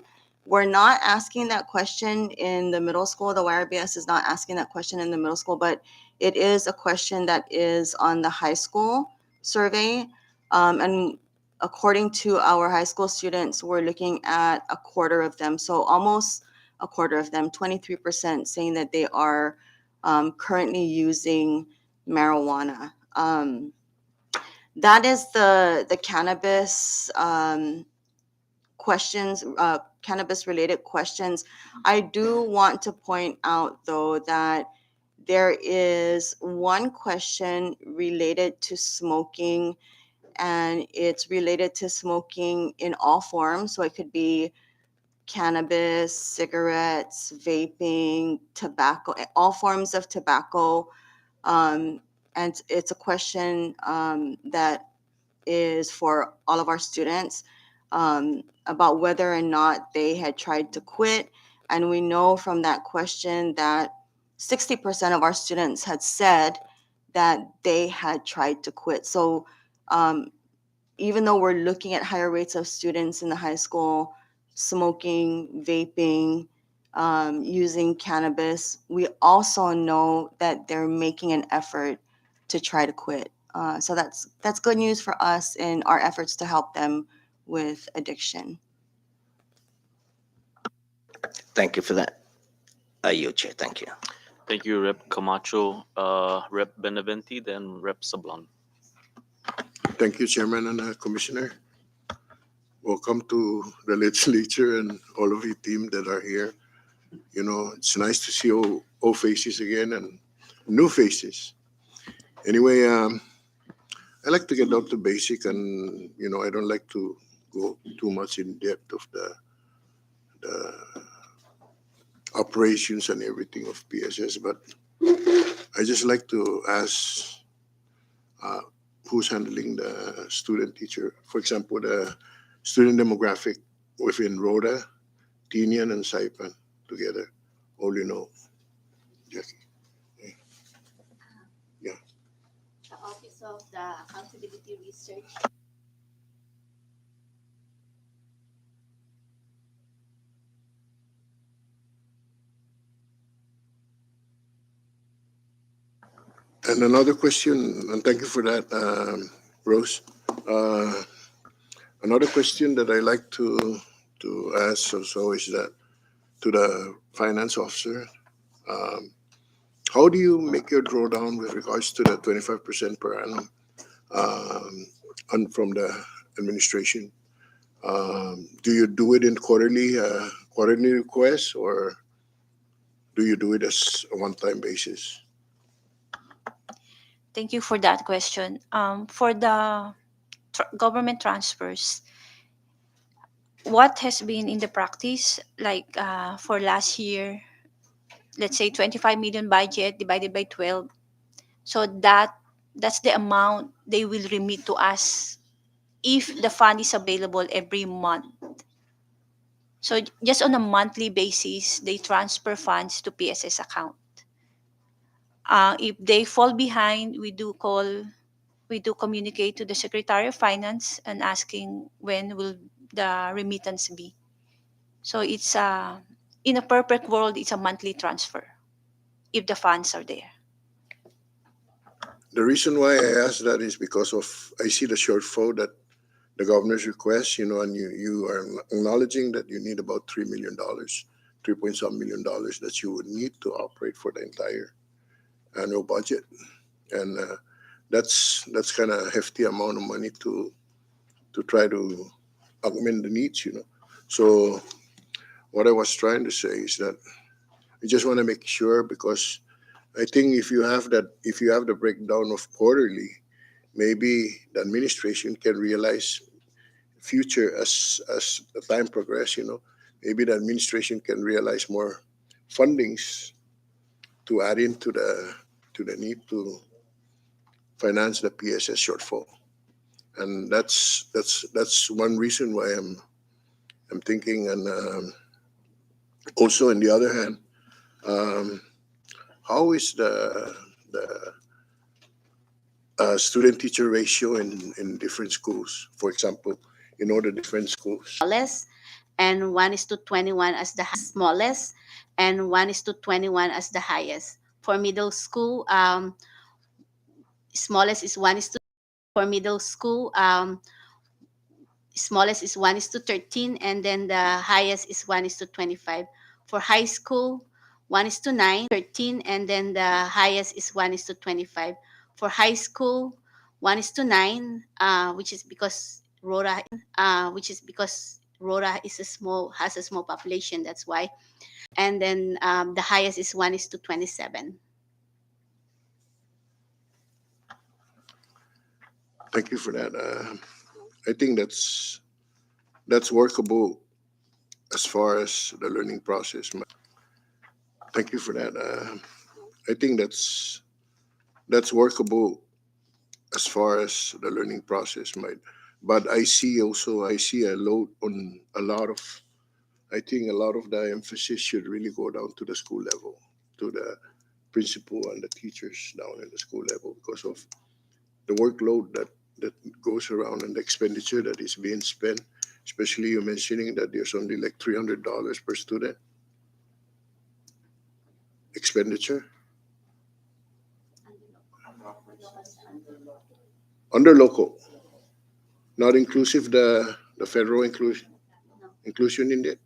We're not asking that question in the middle school. The YRBS is not asking that question in the middle school, but it is a question that is on the high school survey. And according to our high school students, we're looking at a quarter of them. So almost a quarter of them, 23%, saying that they are currently using marijuana. That is the cannabis questions, cannabis related questions. I do want to point out though that there is one question related to smoking, and it's related to smoking in all forms. So it could be cannabis, cigarettes, vaping, tobacco, all forms of tobacco. And it's a question that is for all of our students about whether or not they had tried to quit. And we know from that question that 60% of our students had said that they had tried to quit. So even though we're looking at higher rates of students in the high school smoking, vaping, using cannabis, we also know that they're making an effort to try to quit. So that's good news for us in our efforts to help them with addiction. Thank you for that. You, Chair. Thank you. Thank you, Rep Camacho, Rep Benavente, then Rep Sablon. Thank you, Chairman and Commissioner. Welcome to the legislature and all of your team that are here. You know, it's nice to see old faces again and new faces. Anyway, I like to get down to basic, and I don't like to go too much in depth of the operations and everything of PSS, but I just like to ask uh, who's handling the student teacher. For example, the student demographic within Rhoda, Tinian, and Saipan together. All you know, Jackie. Yeah. The Office of the Accountability Research. And another question, and thank you for that, Rose. Another question that I like to ask also is that to the finance officer, um, how do you make your drawdown with regards to the 25% per annum from the administration? Do you do it in quarterly requests, or do you do it as a one-time basis? Thank you for that question. For the government transfers, what has been in the practice, like for last year, let's say 25 million budget divided by 12. So that's the amount they will remit to us if the fund is available every month. So just on a monthly basis, they transfer funds to PSS account. If they fall behind, we do communicate to the Secretary of Finance and asking when will the remittance be. So it's in a perfect world, it's a monthly transfer if the funds are there. The reason why I ask that is because of I see the shortfall that the governor's request, and you are acknowledging that you need about $3 million, 3 point some million that you would need to operate for the entire annual budget, and that's kind of a hefty amount of money to try to augment the needs. So what I was trying to say is that I just want to make sure, because I think if you have the breakdown of quarterly, maybe the administration can realize future as the time progress. Maybe the administration can realize more fundings to add into the need to finance the PSS shortfall, and that's one reason why I'm thinking. And also, on the other hand, um, how is the student teacher ratio in different schools? For example, in all the different schools. and 1:21 as the smallest, and 1:21 as the highest. For middle school, smallest is 1:, for middle school, smallest is 1:13, and then the highest is 1:25. For high school, 1:9, 13, and then the highest is 1:25. For high school, 1:9, which is because Rora is a small has a small population. That's why. And then the highest is 1:27. Thank you for that. I think that's workable as far as the learning process. Thank you for that. I think that's workable as far as the learning process might. But I see a load on a lot of. I think a lot of the emphasis should really go down to the school level, to the principal and the teachers down at the school level because of the workload that goes around and the expenditure that is being spent. Especially you mentioning that there's only like $300 per student expenditure under local, not inclusive the federal inclusion in it.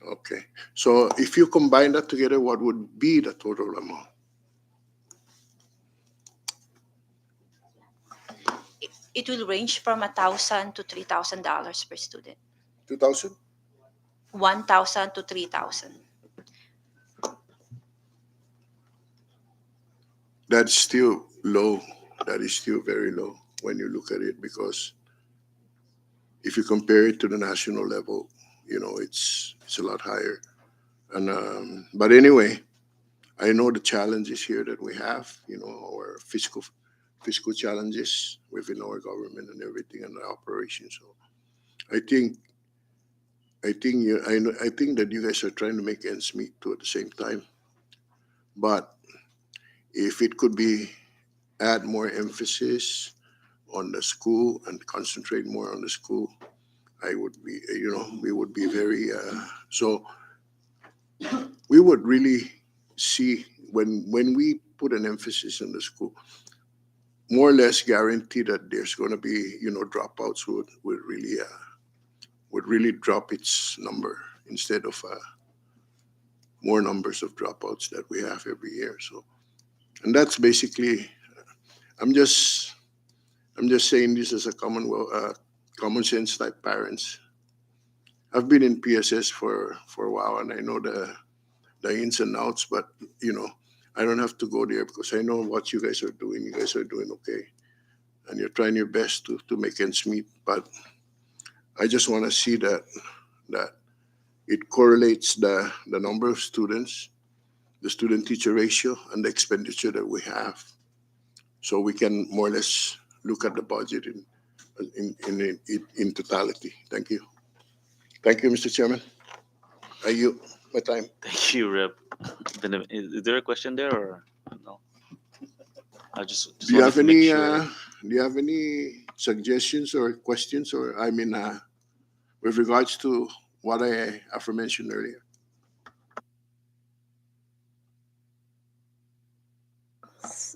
Okay, so if you combine that together, what would be the total amount? It will range from $1,000 to $3,000 per student. 2,000? 1,000 to 3,000. That's still low. That is still very low when you look at it because if you compare it to the national level, it's a lot higher. And but anyway, I know the challenges here that we have. Our fiscal challenges within our government and everything and the operation. So I think I think that you guys are trying to make ends meet too at the same time. But if it could be add more emphasis on the school and concentrate more on the school, I would be, we would be very, so we would really see when we put an emphasis on the school, more or less guarantee that there's going to be, dropouts would really drop its number instead of more numbers of dropouts that we have every year. So, and that's basically, I'm just I'm just saying this as a common sense type parents. I've been in PSS for a while, and I know the ins and outs. But I don't have to go there because I know what you guys are doing. You guys are doing okay, and you're trying your best to make ends meet. But I just want to see that it correlates the number of students, the student teacher ratio, and the expenditure that we have, so we can more or less look at the budget in totality. Thank you, Mr. Chairman. I yield my time. Thank you, Rep. Is there a question there or no? I just Do you wanted have to make any sure. suggestions or questions, or I mean, with regards to what I aforementioned earlier?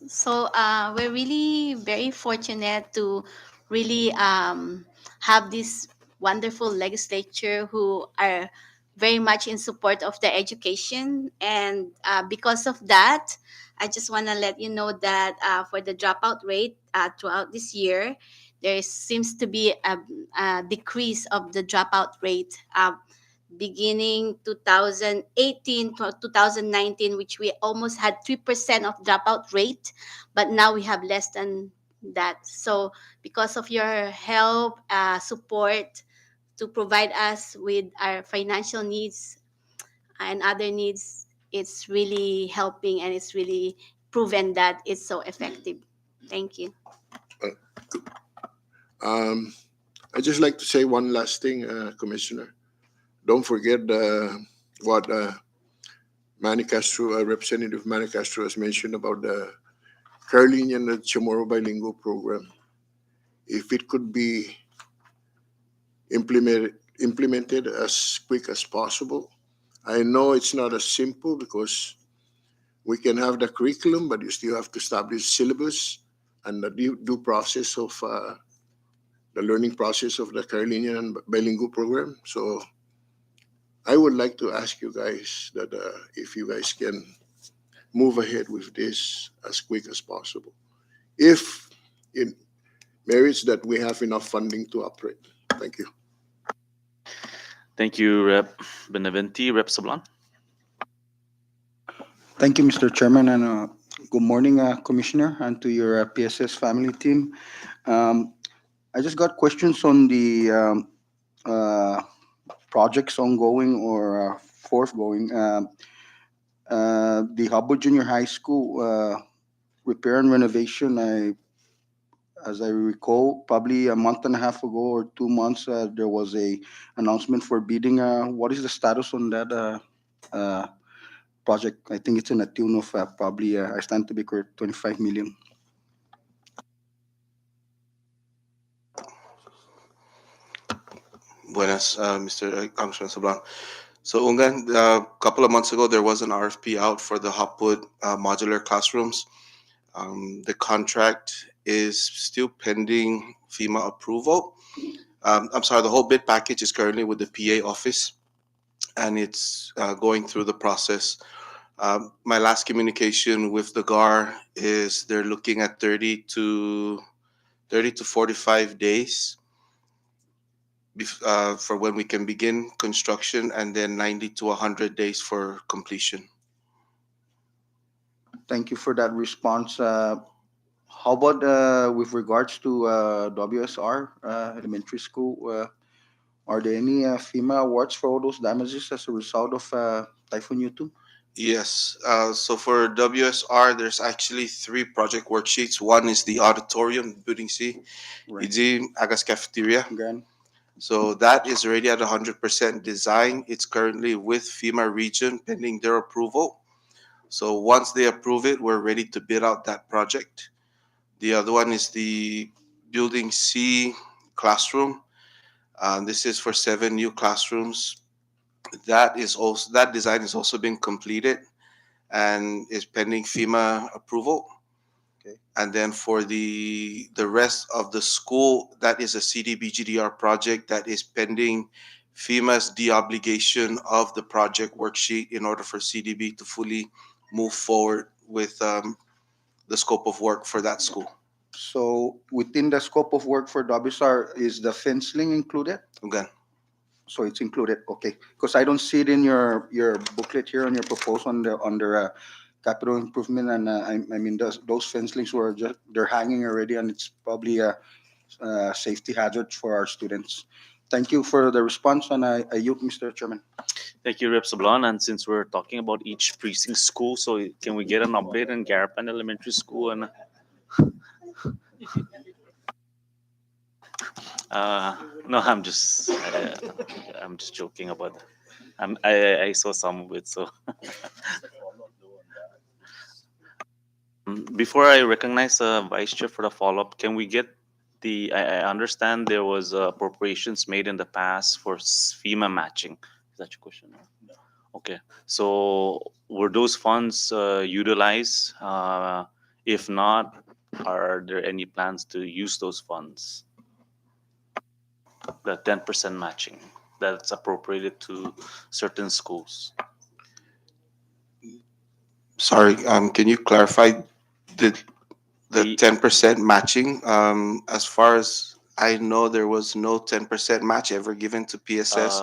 So we're really very fortunate to really have this wonderful legislature who are very much in support of the education. And because of that, I just want to let you know that for the dropout rate throughout this year, there seems to be a decrease of the dropout rate. Beginning 2018 to 2019, which we almost had 3% of dropout rate, but now we have less than that. So because of your help, support to provide us with our financial needs and other needs, it's really helping and it's really proven that it's so effective. Thank you. Um, I just like to say one last thing, Commissioner. Don't forget what Manny Castro, Representative Manny Castro has mentioned about the Carolinian and Chamorro bilingual program. If it could be implemented implemented as quick as possible. I know it's not as simple because we can have the curriculum, but you still have to establish syllabus and the due process of the learning process of the Carolinian and bilingual program. So I would like to ask you guys that if you guys can move ahead with this as quick as possible, if it merits that we have enough funding to operate. Thank you. Thank you, Rep Beneventi. Rep Sablan. Thank you, Mr. Chairman, and good morning, Commissioner, and to your PSS family team. Um, I just got questions on the uh, projects ongoing or forthgoing. The Hubble Junior High School repair and renovation. As I recall, probably a month and a half ago or 2 months, there was a announcement for bidding. What is the status on that uh, project? I think it's in a tune of probably, I stand to be correct, 25 million. Buenas, Mr. Congressman Sablan. So, Ungan, a couple of months ago, there was an RFP out for the Hopwood modular classrooms. The contract is still pending FEMA approval. I'm sorry, the whole bid package is currently with the PA office, and it's going through the process. My last communication with the GAR is they're looking at 30 to 45 days for when we can begin construction, and then 90 to 100 days for completion. Thank you for that response. How about with regards to WSR Elementary School? Are there any FEMA awards for all those damages as a result of Typhoon Yutu? Yes. So for WSR, there's actually three project worksheets. One is the auditorium, building C, Right. Iji Agas Cafeteria. Again, So that is already at 100% design. It's currently with FEMA region pending their approval. So once they approve it, we're ready to bid out that project. The other one is the building C classroom. This is for 7 new classrooms. That design is also being completed and is pending FEMA approval. okay. And then for the rest of the school, that is a CDBGDR project that is pending FEMA's deobligation of the project worksheet in order for CDB to fully move forward with the scope of work for that school. So within the scope of work for WSR, is the fencing included? Again, So it's included, okay. Because I don't see it in your booklet here on your proposal under capital improvement, and I mean those fence links were just they're hanging already, and it's probably a safety hazard for our students. Thank you for the response, and I yield, Mr. Chairman. Thank you, Rep Sablan. And since we're talking about each precinct school, so can we get an update on Garapan Elementary School? And no, I'm just joking about that. I saw some of it. So before I recognize Vice Chair for the follow up, can we get the? I understand there was appropriations made in the past for FEMA matching. Is that your question? No. Okay. So were those funds utilized? If not, are there any plans to use those funds? The 10% matching that's appropriated to certain schools. sorry, can you clarify the The- 10% matching? As far as I know, there was no 10% match ever given to PSS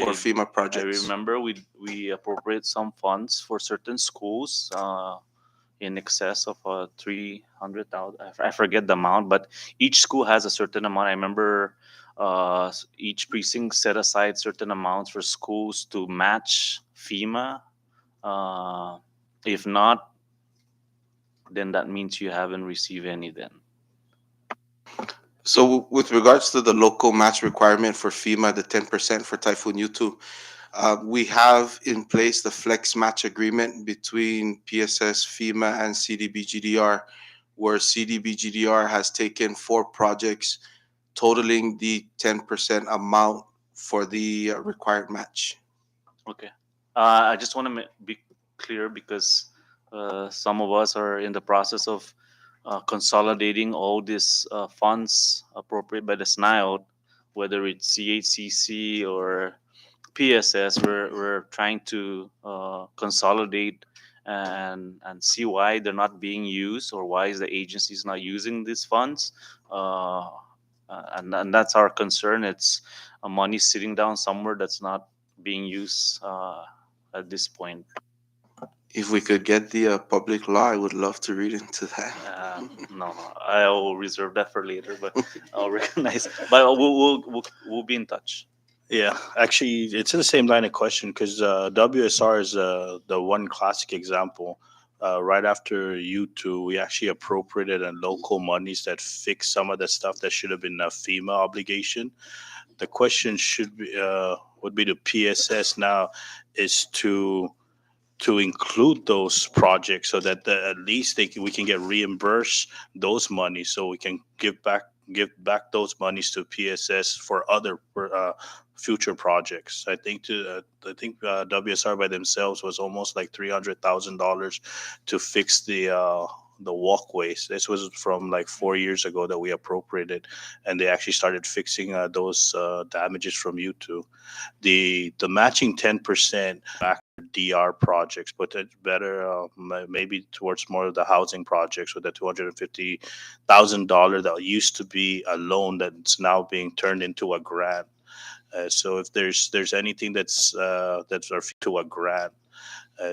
for FEMA I projects. remember we appropriate some funds for certain schools in excess of 300,000. I forget the amount, but each school has a certain amount. I remember each precinct set aside certain amounts for schools to match FEMA. If not, then that means you haven't received any then. So, with regards to the local match requirement for FEMA, the 10% for Typhoon Yutu, we have in place the flex match agreement between PSS, FEMA, and CDBGDR, where CDBGDR has taken 4 projects totaling the 10% amount for the required match. Okay. I just want to be clear because some of us are in the process of consolidating all these funds appropriated by the SNIOT, whether it's CHCC or PSS. We're trying to consolidate and see why they're not being used or why is the agencies not using these funds. And that's our concern. It's money sitting down somewhere that's not being used at this point. If we could get the public law, I would love to read into that. No, I will reserve that for later, but I'll recognize. But we'll be in touch. Yeah, actually, it's in the same line of question because WSR is the one classic example. Right after U2, we actually appropriated and local monies that fix some of the stuff that should have been a FEMA obligation. The question should be would be to PSS now is to include those projects so that at least we can get reimbursed those monies so we can give back those monies to PSS for other future projects. I think WSR by themselves was almost like $300,000 to fix the walkways. This was from like 4 years ago that we appropriated, and they actually started fixing those damages from U2. The matching 10% back DR projects, but it's better maybe towards more of the housing projects with the $250,000 that used to be a loan that's now being turned into a grant. So if there's anything that's our to a grant.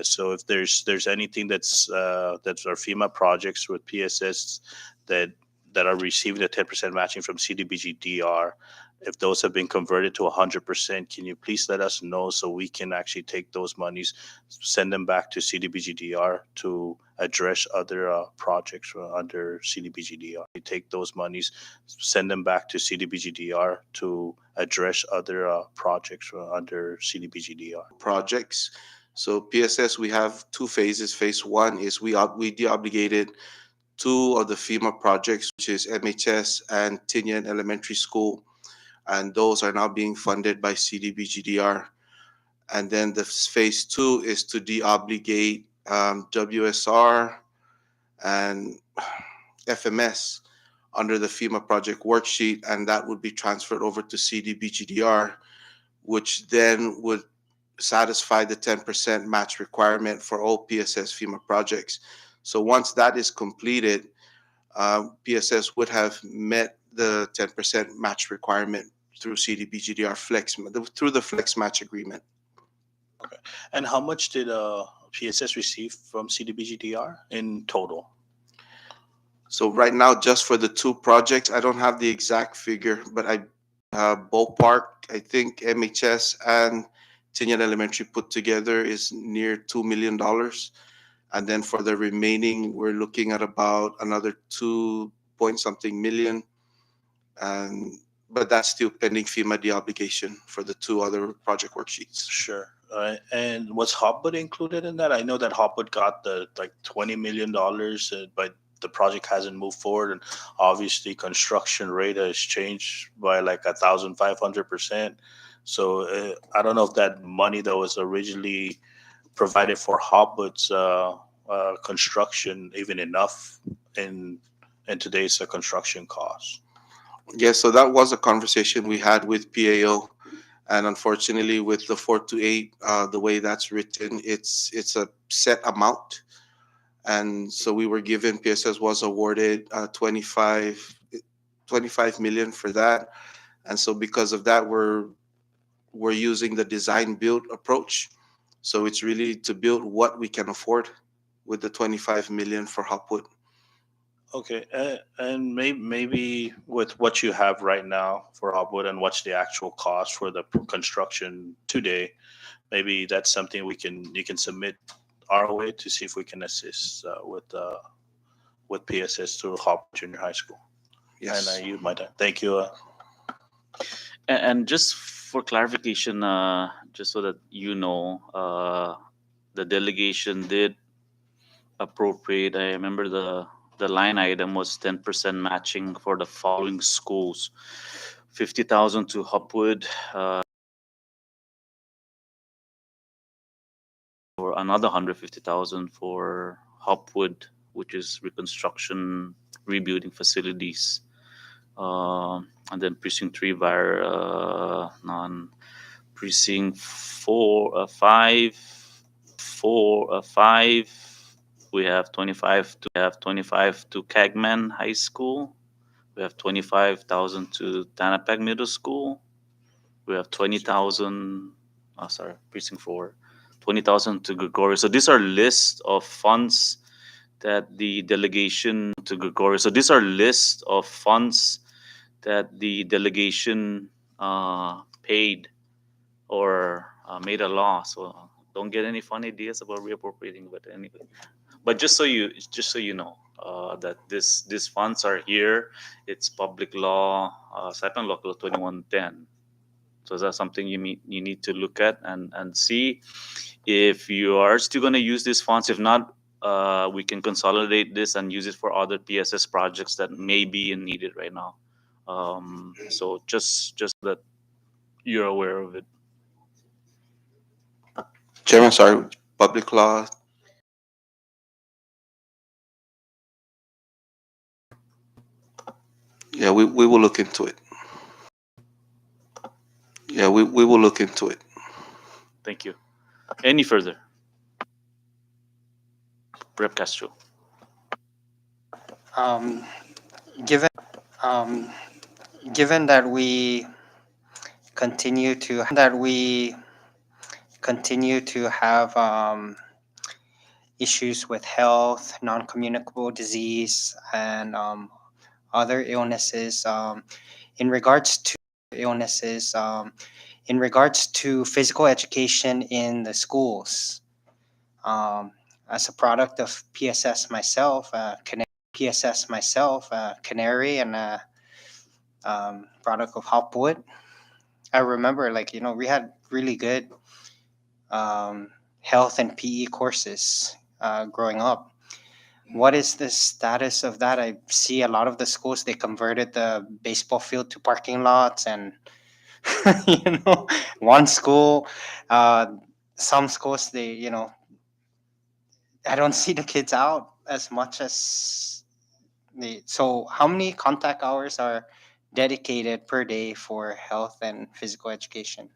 So if there's anything that's our FEMA projects with PSS that are receiving the 10% matching from CDBG DR, if those have been converted to 100%, can you please let us know so we can actually take those monies, send them back to CDBGDR to address other projects under CDBGDR. We take those monies, send them back to CDBGDR to address other projects under CDBGDR. Projects. So PSS, we have two phases. Phase one is we deobligated two of the FEMA projects, which is MHS and Tinian Elementary School, and those are now being funded by CDBGDR. And then the phase two is to deobligate WSR and FMS under the FEMA project worksheet, and that would be transferred over to CDBGDR, which then would satisfy the 10% match requirement for all PSS FEMA projects. So once that is completed, PSS would have met the 10% match requirement through CDBGDR Flex, through the Flex Match Agreement. Okay. And how much did PSS receive from CDBGDR in total? So right now, just for the two projects, I don't have the exact figure, but I ballpark, I think MHS and Tinian Elementary put together is near $2 million. And then for the remaining, we're looking at about another 2 point something million. But that's still pending FEMA deobligation for the two other project worksheets. Sure. And was Hopwood included in that? I know that Hopwood got the like $20 million, but the project hasn't moved forward, and obviously construction rate has changed by like 1,500%. So I don't know if that money that was originally provided for Hopwood's construction even enough in today's construction costs. Yes, so that was a conversation we had with PAO, and unfortunately, with the 428, the way that's written, it's a set amount, and so we were given, PSS was awarded 25 million for that, and so because of that, we're using the design build approach. So it's really to build what we can afford with the 25 million for Hopwood. Okay, and maybe with what you have right now for Hopwood and what's the actual cost for the construction today, maybe that's something you can submit our way to see if we can assist with PSS through Hopwood Junior High School. Yes. And you might thank you. And just for clarification, just so that you know, the delegation did appropriate. I remember the line item was 10% matching for the following schools: 50,000 to Hopwood, another 150,000 for Hopwood, which is reconstruction, rebuilding facilities. And then precinct 3 via non precinct 4 5 we have 25 to Cagman High School. We have 25,000 to Tanapag Middle School. We have 20,000. Oh, sorry, precinct 4. 20,000 to Gregorio. So these are lists of funds that the delegation to Gregorio. So these are lists of funds that the delegation paid or made a law. So don't get any funny ideas about reappropriating. But anyway, but just so you know that these funds are here. It's public law, Saipan Local 2110. So that's something you need to look at and see if you are still going to use these funds. If not, we can consolidate this and use it for other PSS projects that may be needed right now. So just that you're aware of it. Chairman, sorry, public law. Yeah, we will look into it. Yeah, we will look into it. Thank you. Any further? Rep Castro. Um, given um, given that we continue to have issues with health, non-communicable disease, and other illnesses. In regards to illnesses, in regards to physical education in the schools, as a product of PSS myself, Canary, and a product of Hopwood. I remember, we had really good health and PE courses growing up. What is the status of that? I see a lot of the schools, they converted the baseball field to parking lots, and one school, uh, some schools, I don't see the kids out as much as so how many contact hours are dedicated per day for health and physical education?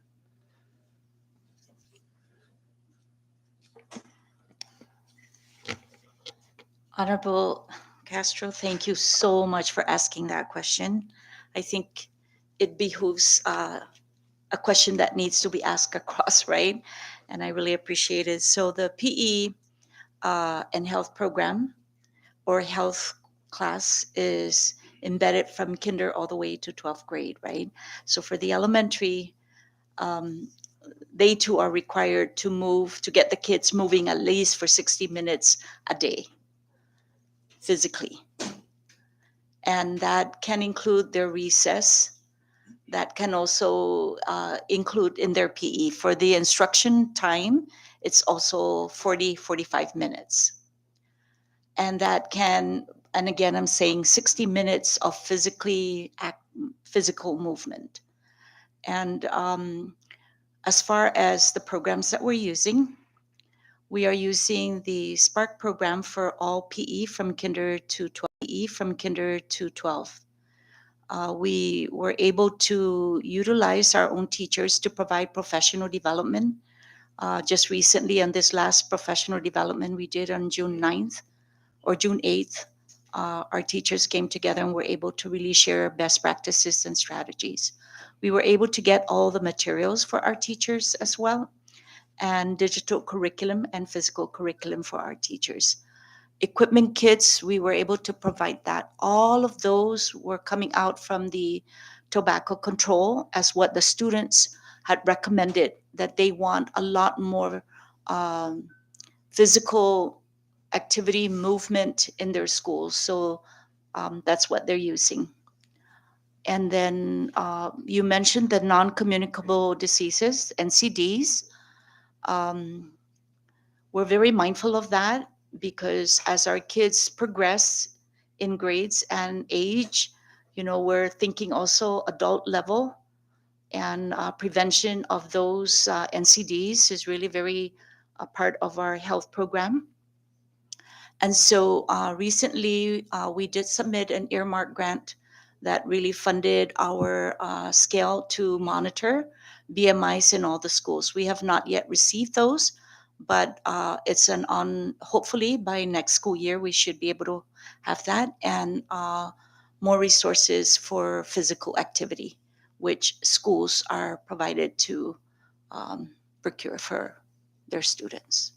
Honorable Castro, thank you so much for asking that question. I think it behooves a question that needs to be asked across, right? And I really appreciate it. So the PE and health program or health class is embedded from kinder all the way to 12th grade, right? So for the elementary, they too are required to get the kids moving at least for 60 minutes a day physically. And that can include their recess. That can also include in their PE. For the instruction time, it's also 45 minutes. And that can, and again, I'm saying 60 minutes of physical movement. And as far as the programs that we're using, we are using the Spark program for all PE from kinder to 12. We were able to utilize our own teachers to provide professional development. Just recently, on this last professional development we did on June 9th or June 8th, our teachers came together and were able to really share best practices and strategies. We were able to get all the materials for our teachers as well, and digital curriculum and physical curriculum for our teachers. Equipment kits, we were able to provide that. All of those were coming out from the tobacco control as what the students had recommended, that they want a lot more physical activity, movement in their schools. So that's what they're using. And then you mentioned the non-communicable diseases, NCDs. We're very mindful of that because as our kids progress in grades and age, we're thinking also adult level, and prevention of those NCDs is really very a part of our health program. And so recently we did submit an earmark grant that really funded our scale to monitor BMIs in all the schools. We have not yet received those, but it's an on, hopefully by next school year, we should be able to have that, and more resources for physical activity, which schools are provided to procure for their students.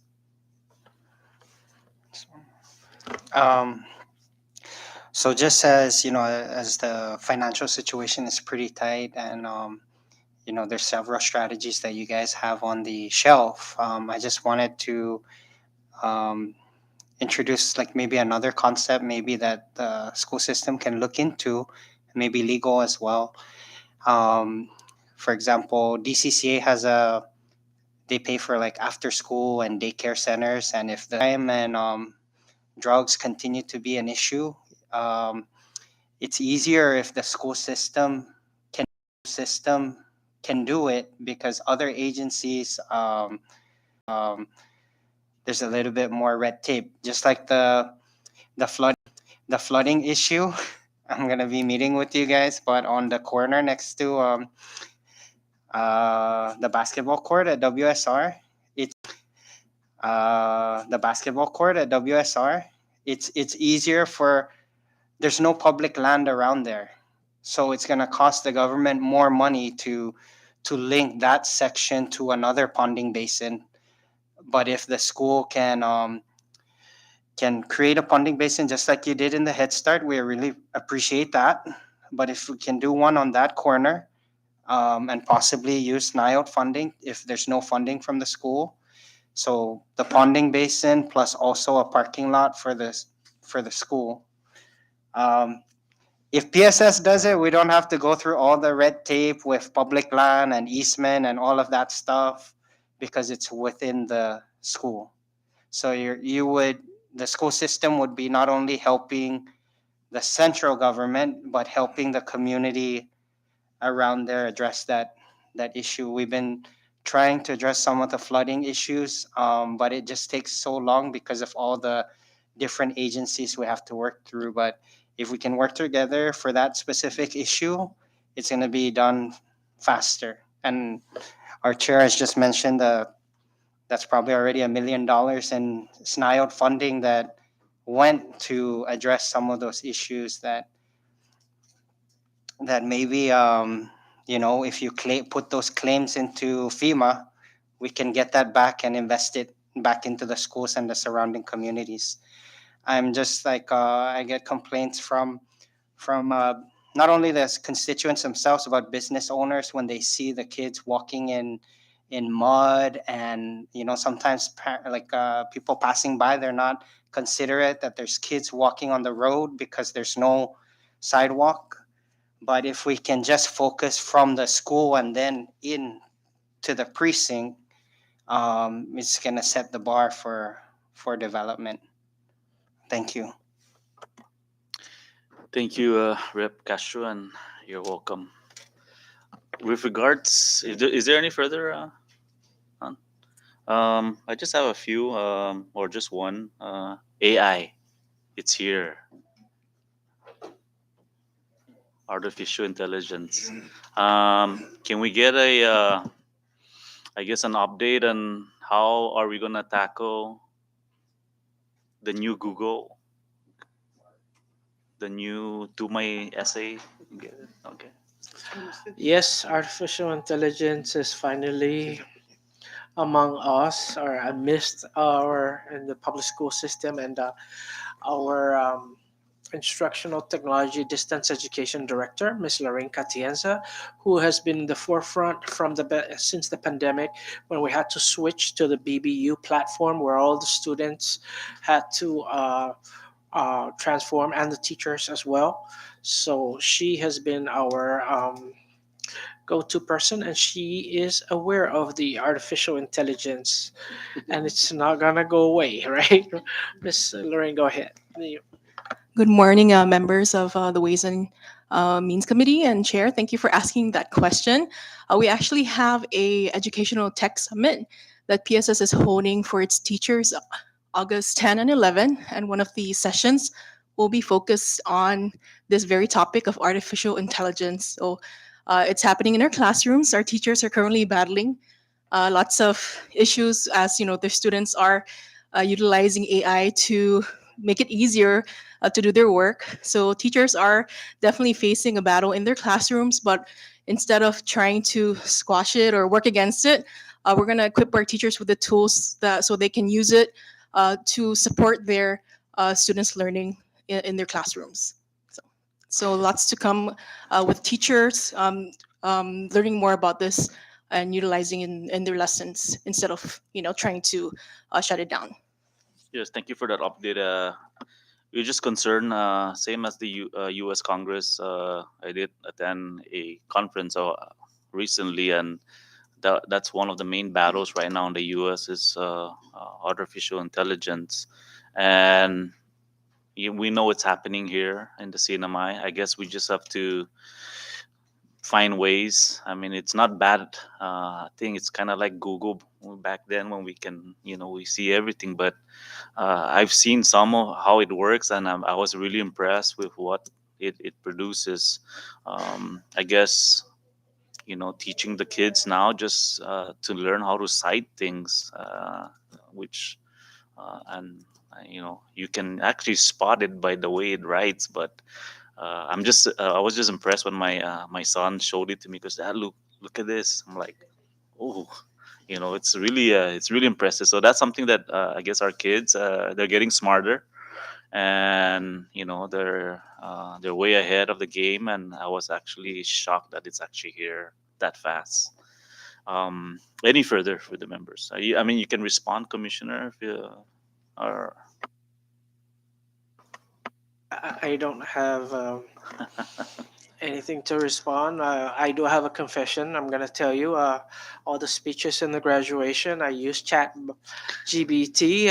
Um, so just as as the financial situation is pretty tight, and there's several strategies that you guys have on the shelf. I just wanted to um, introduce like maybe another concept, maybe that the school system can look into, maybe legal as well. Um, for example, DCCA has they pay for like after school and daycare centers, and if the crime and drugs continue to be an issue, um, it's easier if the school system can do it, because other agencies there's a little bit more red tape, just like the flooding issue. I'm gonna be meeting with you guys, but on the corner next to the basketball court at WSR, it's easier for, there's no public land around there, so it's gonna cost the government more money to link that section to another ponding basin. But if the school can create a ponding basin just like you did in the Head Start, we really appreciate that. But if we can do one on that corner, and possibly use NIOT funding if there's no funding from the school. So the ponding basin plus also a parking lot for the school. If PSS does it, we don't have to go through all the red tape with public land and easement and all of that stuff, because it's within the school. So the school system would be not only helping the central government, but helping the community around there address that issue. We've been trying to address some of the flooding issues, but it just takes so long because of all the different agencies we have to work through. But if we can work together for that specific issue, it's going to be done faster. And our chair has just mentioned that's probably already $1 million in SNIOT funding that went to address some of those issues that maybe if you put those claims into FEMA, we can get that back and invest it back into the schools and the surrounding communities. I'm just like I get complaints from not only the constituents themselves, but business owners when they see the kids walking in mud, and sometimes people passing by, they're not considerate that there's kids walking on the road because there's no sidewalk. But if we can just focus from the school and then in to the precinct, it's gonna set the bar for development. Thank you. Thank you, Rep Castro, and you're welcome. With regards, is there any further? I just have a few, or just one. AI, it's here. Artificial intelligence. Can we get I guess, an update on how are we gonna tackle the new Google, the new Do My Essay? Get it? Okay. Yes, artificial intelligence is finally among us, or amidst our in the public school system, and our instructional technology distance education director, Ms. Lorraine Catienza, who has been in the forefront since the pandemic, when we had to switch to the BBU platform, where all the students had to transform, and the teachers as well. So she has been our go-to person, and she is aware of the artificial intelligence, and it's not gonna go away, right? Miss Lorraine, go ahead. Good morning, members of the Ways and Means Committee and Chair. Thank you for asking that question. We actually have a educational tech summit that PSS is holding for its teachers August 10 and 11. And one of the sessions will be focused on this very topic of artificial intelligence. So it's happening in our classrooms. Our teachers are currently battling lots of issues as their students are utilizing AI to make it easier to do their work. So teachers are definitely facing a battle in their classrooms, but instead of trying to squash it or work against it, we're going to equip our teachers with the tools that so they can use it to support their students' learning in their classrooms. So lots to come with teachers learning more about this and utilizing in their lessons instead of trying to shut it down. Yes, thank you for that update. We're just concerned, same as the U.S. Congress. I did attend a conference recently, and that's one of the main battles right now in the U.S. is artificial intelligence, and we know it's happening here in the CNMI. I guess we just have to find ways. I mean, it's not bad. I think it's kind of like Google back then when we can, we see everything. But I've seen some of how it works, and I was really impressed with what it produces. I guess teaching the kids now just to learn how to cite things, which and you can actually spot it by the way it writes. But I was just impressed when my son showed it to me because Dad, look at this. I'm like, oh, it's really impressive. So that's something that I guess our kids they're getting smarter, and they're way ahead of the game. And I was actually shocked that it's actually here that fast. Any further for the members? I mean, you can respond, Commissioner, if you or I don't have anything to respond. I do have a confession. I'm gonna tell you. All the speeches in the graduation, I used Chat GBT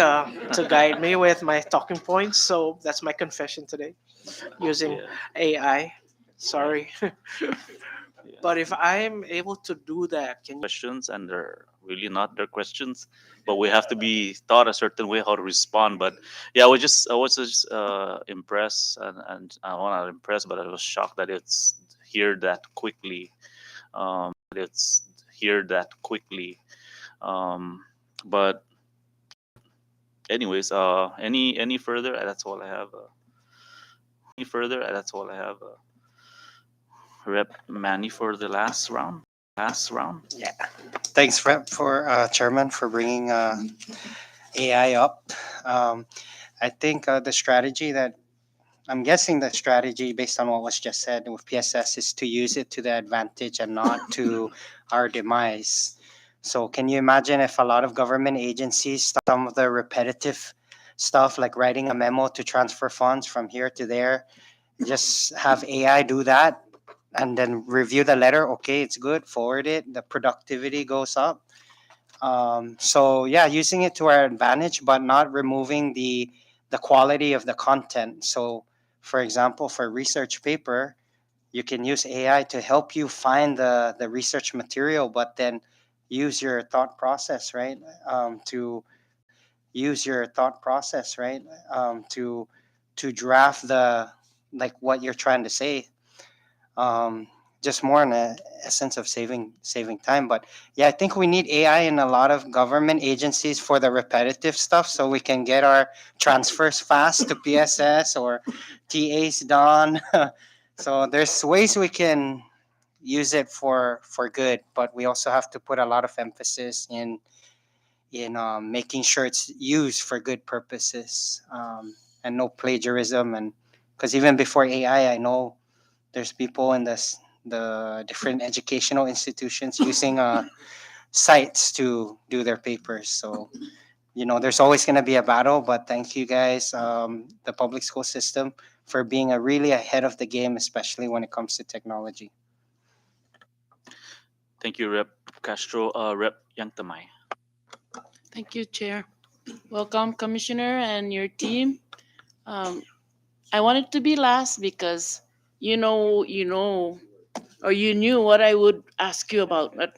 to guide me with my talking points. So that's my confession today, using yeah, AI. Sorry, yeah. but if I'm able to do that, can you? Questions, and they're really not their questions, but we have to be taught a certain way how to respond. But yeah, I was just impressed, and well, not impressed, but I was shocked that it's here that quickly. It's here that quickly. But anyways, any further? That's all I have. Any further? That's all I have. Rep Manny for the last round. Yeah. Thanks, Rep, for Chairman, for bringing AI up. I think the strategy that I'm guessing the strategy based on what was just said with PSS is to use it to the advantage and not to our demise. So can you imagine if a lot of government agencies, some of the repetitive stuff like writing a memo to transfer funds from here to there, just have AI do that and then review the letter. Okay, it's good, forward it. The productivity goes up. So yeah, using it to our advantage, but not removing the quality of the content. So, for example, for research paper, you can use AI to help you find the research material, but then use your thought process, right? To use your thought process, right? To draft the like what you're trying to say, um, just more in a sense of saving time. But yeah, I think we need AI in a lot of government agencies for the repetitive stuff, so we can get our transfers fast to PSS or TAs done. So there's ways we can use it for good, but we also have to put a lot of emphasis in making sure it's used for good purposes, and no plagiarism. And because even before AI, I know there's people in the different educational institutions using sites to do their papers. So there's always going to be a battle. But thank you guys, the public school system, for being a really ahead of the game, especially when it comes to technology. Thank you, Rep Castro. Rep Yangtamay. Thank you, Chair. Welcome, Commissioner, and your team. Um, I wanted to be last because or you knew what I would ask you about. But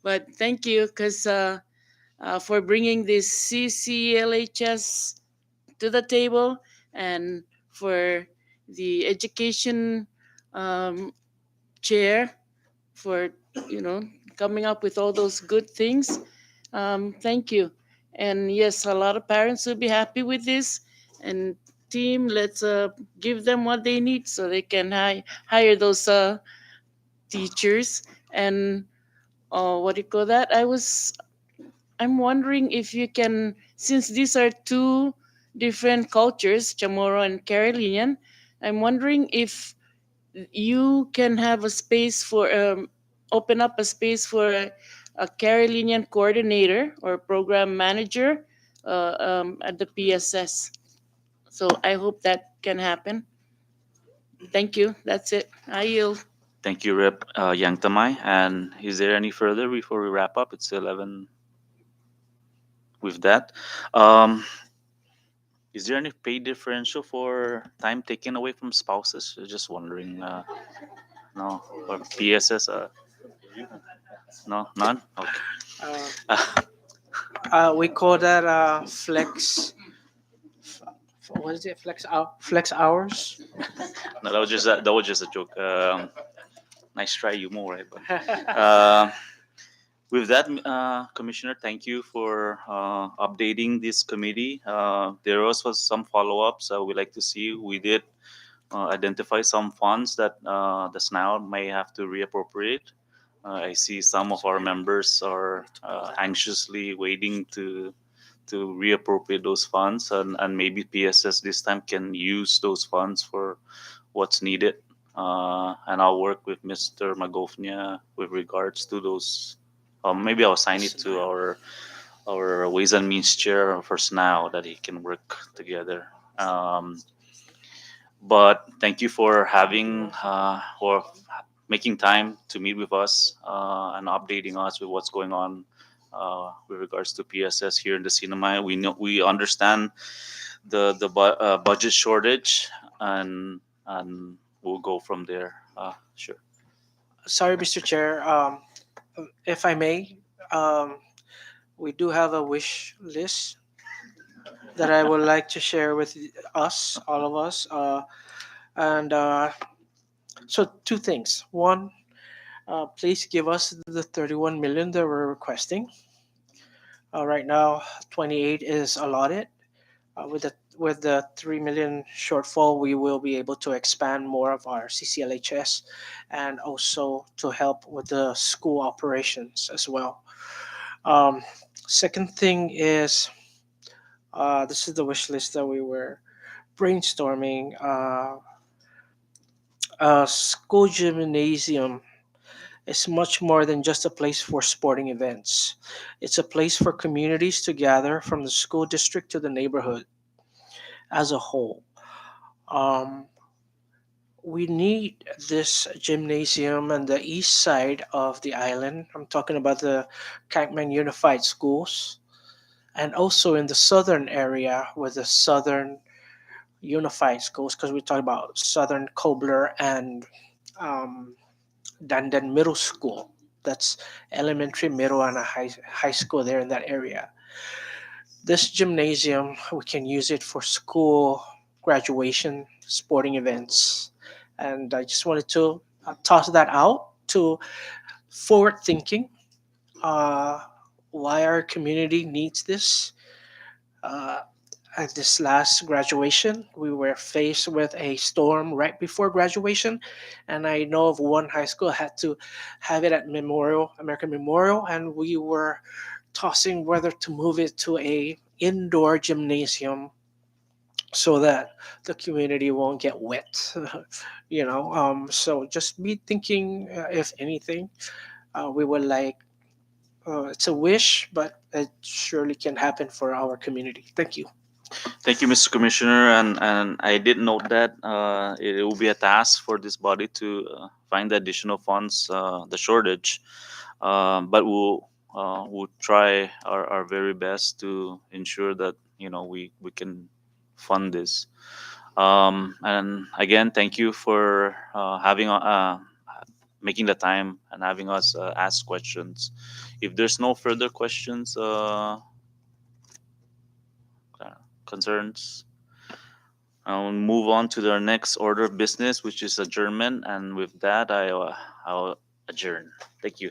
But thank you, because for bringing this CCLHS to the table, and for the education um, chair for coming up with all those good things. Thank you. And yes, a lot of parents will be happy with this. And team, let's give them what they need so they can hire those teachers. And what do you call that? I'm wondering if you can, since these are two different cultures, Chamorro and Carolinian, I'm wondering if you can have a space for open up a space for a Carolinian coordinator or program manager at the PSS. So I hope that can happen. Thank you. That's it. I yield. Thank you, Rep. Yang Tamay. And is there any further before we wrap up? It's 11 with that. Um, is there any pay differential for time taken away from spouses? Just wondering. No, or PSS? No, none. Okay. Uh, we call that flex. What is it? Flex hours. No, that was just a joke. Nice try, you more right? But with that, Commissioner, thank you for updating this committee. There was some follow-ups we'd like to see. We did identify some funds that the SNAL may have to reappropriate. I see some of our members are anxiously waiting to reappropriate those funds, and maybe PSS this time can use those funds for what's needed. And I'll work with Mr. Magofnia with regards to those. Maybe I'll assign it to our Ways and Means chair for SNAO that he can work together. But thank you for having or making time to meet with us and updating us with what's going on with regards to PSS here in the cinema. We understand the budget shortage, and we'll go from there. Sure. Sorry, Mr. Chair. If I may, um, we do have a wish list that I would like to share with us, all of us. And so, two things. One, please give us the 31 million that we're requesting. Right now, 28 is allotted. With the 3 million shortfall, we will be able to expand more of our CCLHS and also to help with the school operations as well. Um, Second thing is this is the wish list that we were brainstorming. A school gymnasium is much more than just a place for sporting events. It's a place for communities to gather from the school district to the neighborhood as a whole. Um, we need this gymnasium on the east side of the island. I'm talking about the Cankman Unified Schools, and also in the southern area with the Southern Unified Schools, because we talk about Southern Kobler and um, Dandan Middle School. That's elementary, middle, and a high school there in that area. This gymnasium, we can use it for school graduation, sporting events. And I just wanted to toss that out to forward thinking, uh, why our community needs this. Uh, at this last graduation, we were faced with a storm right before graduation, and I know of one high school had to have it at American Memorial, and we were tossing whether to move it to a indoor gymnasium so that the community won't get wet. So just be thinking, if anything, we would like. It's a wish, but it surely can happen for our community. Thank you. Thank you, Mr. Commissioner, and I did note that it will be a task for this body to find the additional funds, the shortage, but we'll try our very best to ensure that we can fund this. And again, thank you for having making the time and having us ask questions. If there's no further questions, concerns, I'll move on to the next order of business, which is adjournment. And with that, I'll adjourn. Thank you.